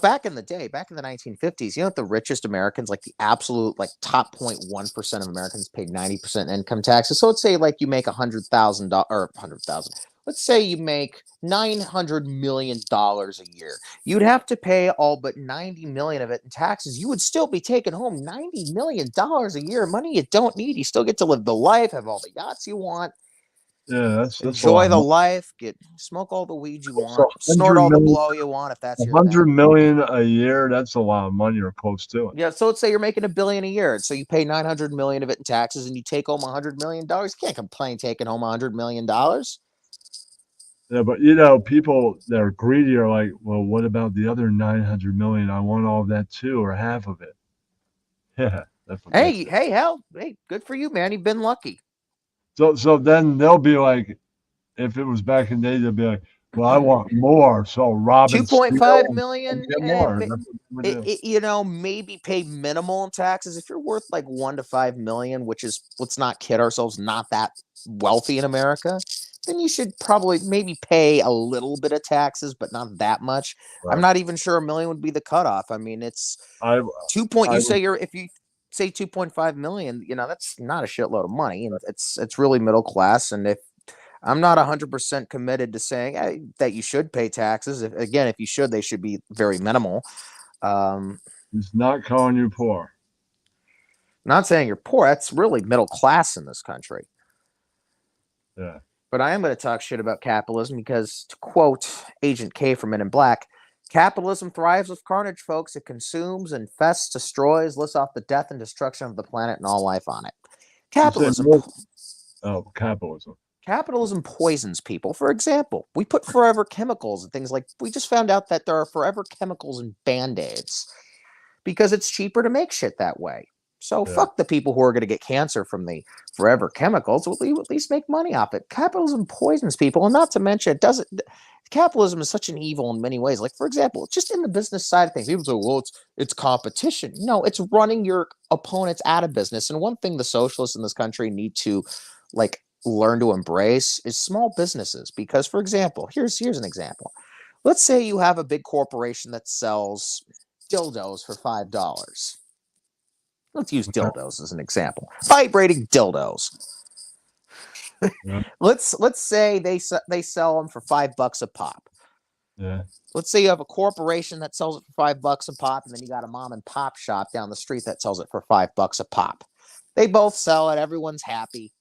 back in the day, back in the 1950s, the richest Americans, like the absolute, like top 0.1% of Americans paid 90% income taxes. So let's say like you make $100,000 or 100,000. Let's say you make $900 million a year. You'd have to pay all but $90 million of it in taxes. You would still be taking home $90 million a year, money you don't need. You still get to live the life, have all the yachts you want. Yeah, that's enjoy the life. Smoke all the weed you want. Snort all the blow you want. If that's your $100 million a year, that's a lot of money, or close to it. Yeah. So let's say you're making $1 billion a year. So you pay $900 million of it in taxes, and you take home $100 million. You can't complain taking home $100 million. Yeah, but people that are greedy are like, well, what about the other 900 million? I want all of that too, or half of it. Yeah. Hey, good for you, man. You've been lucky. So then they'll be like, if it was back in the day, they'll be like, well, I want more. So Robin 2.5 million. More. Maybe pay minimal in taxes. If you're worth like 1 to 5 million, which is, let's not kid ourselves, not that wealthy in America, then you should probably maybe pay a little bit of taxes, but not that much. Right. I'm not even sure $1 million would be the cutoff. I mean, it's if you say 2.5 million, that's not a shitload of money, and it's really middle class. And if I'm not 100% committed to saying that you should pay taxes, if you should, they should be very minimal. It's not calling you poor. Not saying you're poor. That's really middle class in this country. Yeah. But I am going to talk shit about capitalism because, to quote Agent K from Men in Black, capitalism thrives with carnage, folks. It consumes, infests, destroys, lists off the death and destruction of the planet and all life on it. Capitalism. Capitalism. Capitalism poisons people. For example, we put forever chemicals and things like, we just found out that there are forever chemicals in Band-Aids because it's cheaper to make shit that way. So fuck the people who are going to get cancer from the forever chemicals. We'll at least make money off it. Capitalism poisons people, and not to mention, capitalism is such an evil in many ways. Like, for example, just in the business side of things, people say, well, it's competition. No, it's running your opponents out of business. And one thing the socialists in this country need to learn to embrace is small businesses. Because, for example, here's an example. Let's say you have a big corporation that sells dildos for $5. Let's use dildos as an example. Vibrating dildos. Yeah. Let's say they sell them for $5 a pop. Yeah. Let's say you have a corporation that sells it for $5 a pop, and then you got a mom and pop shop down the street that sells it for $5 a pop. They both sell it. Everyone's happy.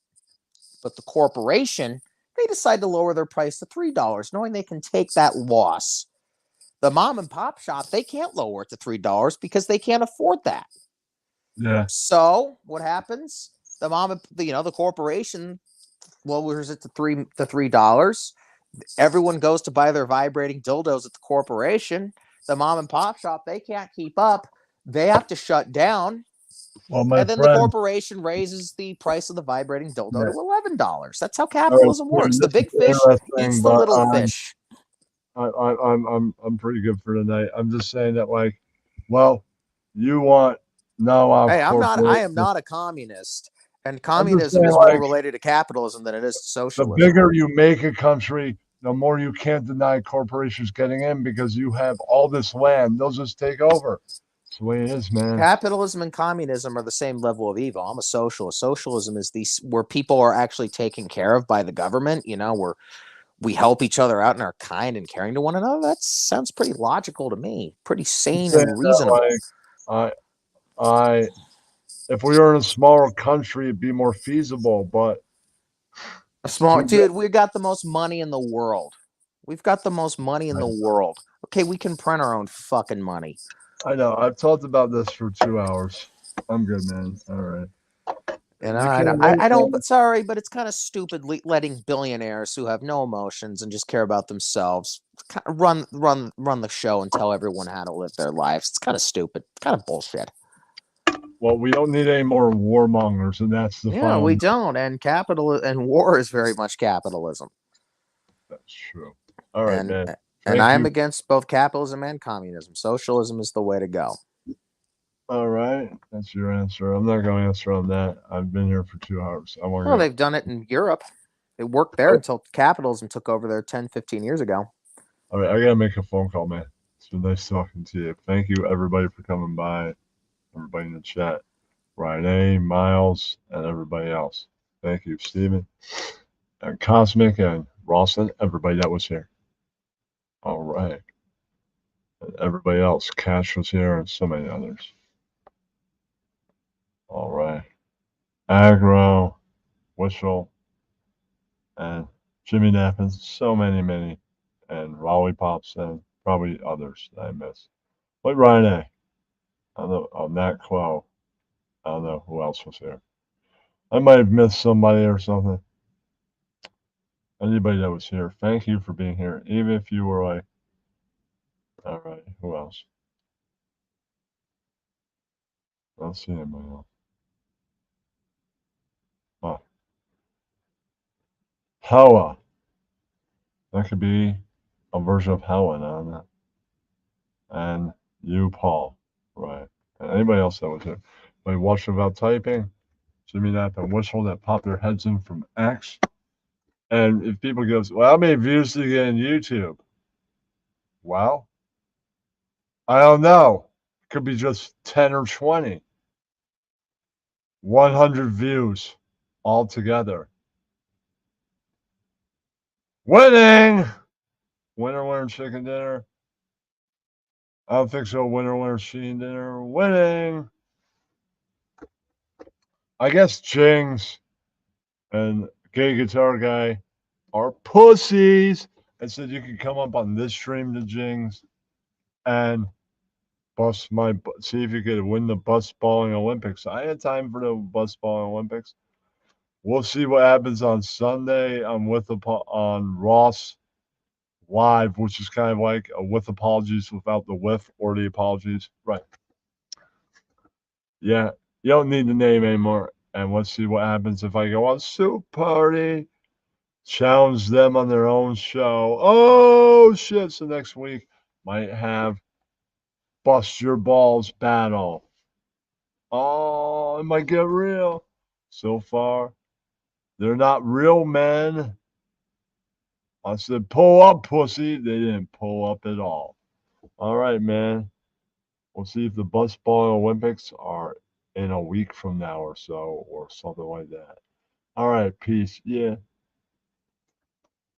But the corporation, they decide to lower their price to $3, knowing they can take that loss. The mom and pop shop, they can't lower it to $3 because they can't afford that. Yeah. So what happens? The corporation lowers it to $3. Everyone goes to buy their vibrating dildos at the corporation. The mom and pop shop, they can't keep up. They have to shut down. Well, my And then the friend, corporation raises the price of the vibrating dildo Yeah. to $11. That's how all right, capitalism Tim, works. The this is big fish interesting, eats the but little fish. I'm pretty good for tonight. I'm just saying that, like, well, you want now Hey, I am corporations. not a communist. And I'm just communism saying, is more like, related to capitalism than it is to the socialism. bigger you make a country, the more you can't deny corporations getting in because you have all this land. They'll just take over. It's the way it is, man. Capitalism and communism are the same level of evil. I'm a socialist. Socialism is where people are actually taken care of by the government, where we help each other out and are kind and caring to one another. That sounds pretty logical to me. Pretty sane Saying and that, reasonable. like, if we were in a smaller country, it'd be more feasible, but Dude, we got the most money in the world. We've got the most money in the world. Okay, we can print our own fucking money. I know. I've talked about this for 2 hours. I'm good, man. All right. And You I can't don't, wait, but sorry, but it's kind of stupid letting billionaires who have no emotions and just care about themselves run the show and tell everyone how to live their lives. It's kind of stupid, kind of bullshit. Well, we don't need any more warmongers, and that's the Yeah, final. we don't. And war is very much capitalism. That's true. All right, man. And Thank I am you. against both capitalism and communism. Socialism is the way to go. All right, that's your answer. I'm not going to answer on that. I've been here for 2 hours. I want to Well, go. they've done it in Europe. It worked there until capitalism took over there 10, 15 years ago. All right, I got to make a phone call, man. It's been nice talking to you. Thank you, everybody, for coming by. Everybody in the chat. Ryan A., Miles, and everybody else. Thank you, Steven, and Cosmic, and Rawson, everybody that was here. All right. And everybody else. Cash was here, and so many others. All right. Agro, Whistle, and Jimmy Nappins, so many, and Lollipops, and probably others that I missed. Like Ryan A. I don't know, Nat Clow. I don't know who else was here. I might have missed somebody or something. Anybody that was here, thank you for being here. Even if you were like, all right, who else? I don't see anybody else. Oh. Hella. That could be a version of Helen on that. And you, Paul. Right. And anybody else that was here. But watch without typing. Jimmy Knapp and Whistle that pop their heads in from X. And if people go, well, how many views do you get on YouTube? Well, I don't know. It could be just 10 or 20. 100 views altogether. Winning! Winner, chicken dinner. I don't think so. Winner, chicken dinner. Winning! I guess Jings and Gay Guitar Guy are pussies. I said you can come up on this stream to Jings and bust my see if you could win the bus balling Olympics. I had time for the bus balling Olympics. We'll see what happens on Sunday. I'm on Ross Live, which is kind of like a with apologies without the with or the apologies. Right. Yeah, you don't need the name anymore. And let's see what happens if I go on Soup Party. Challenge them on their own show. Oh, shit. So next week might have Bust Your Balls battle. Oh, it might get real. So far, they're not real men. I said, pull up, pussy. They didn't pull up at all. All right, man. We'll see if the Bus Ball Olympics are in a week from now or so, or something like that. All right, peace. Yeah.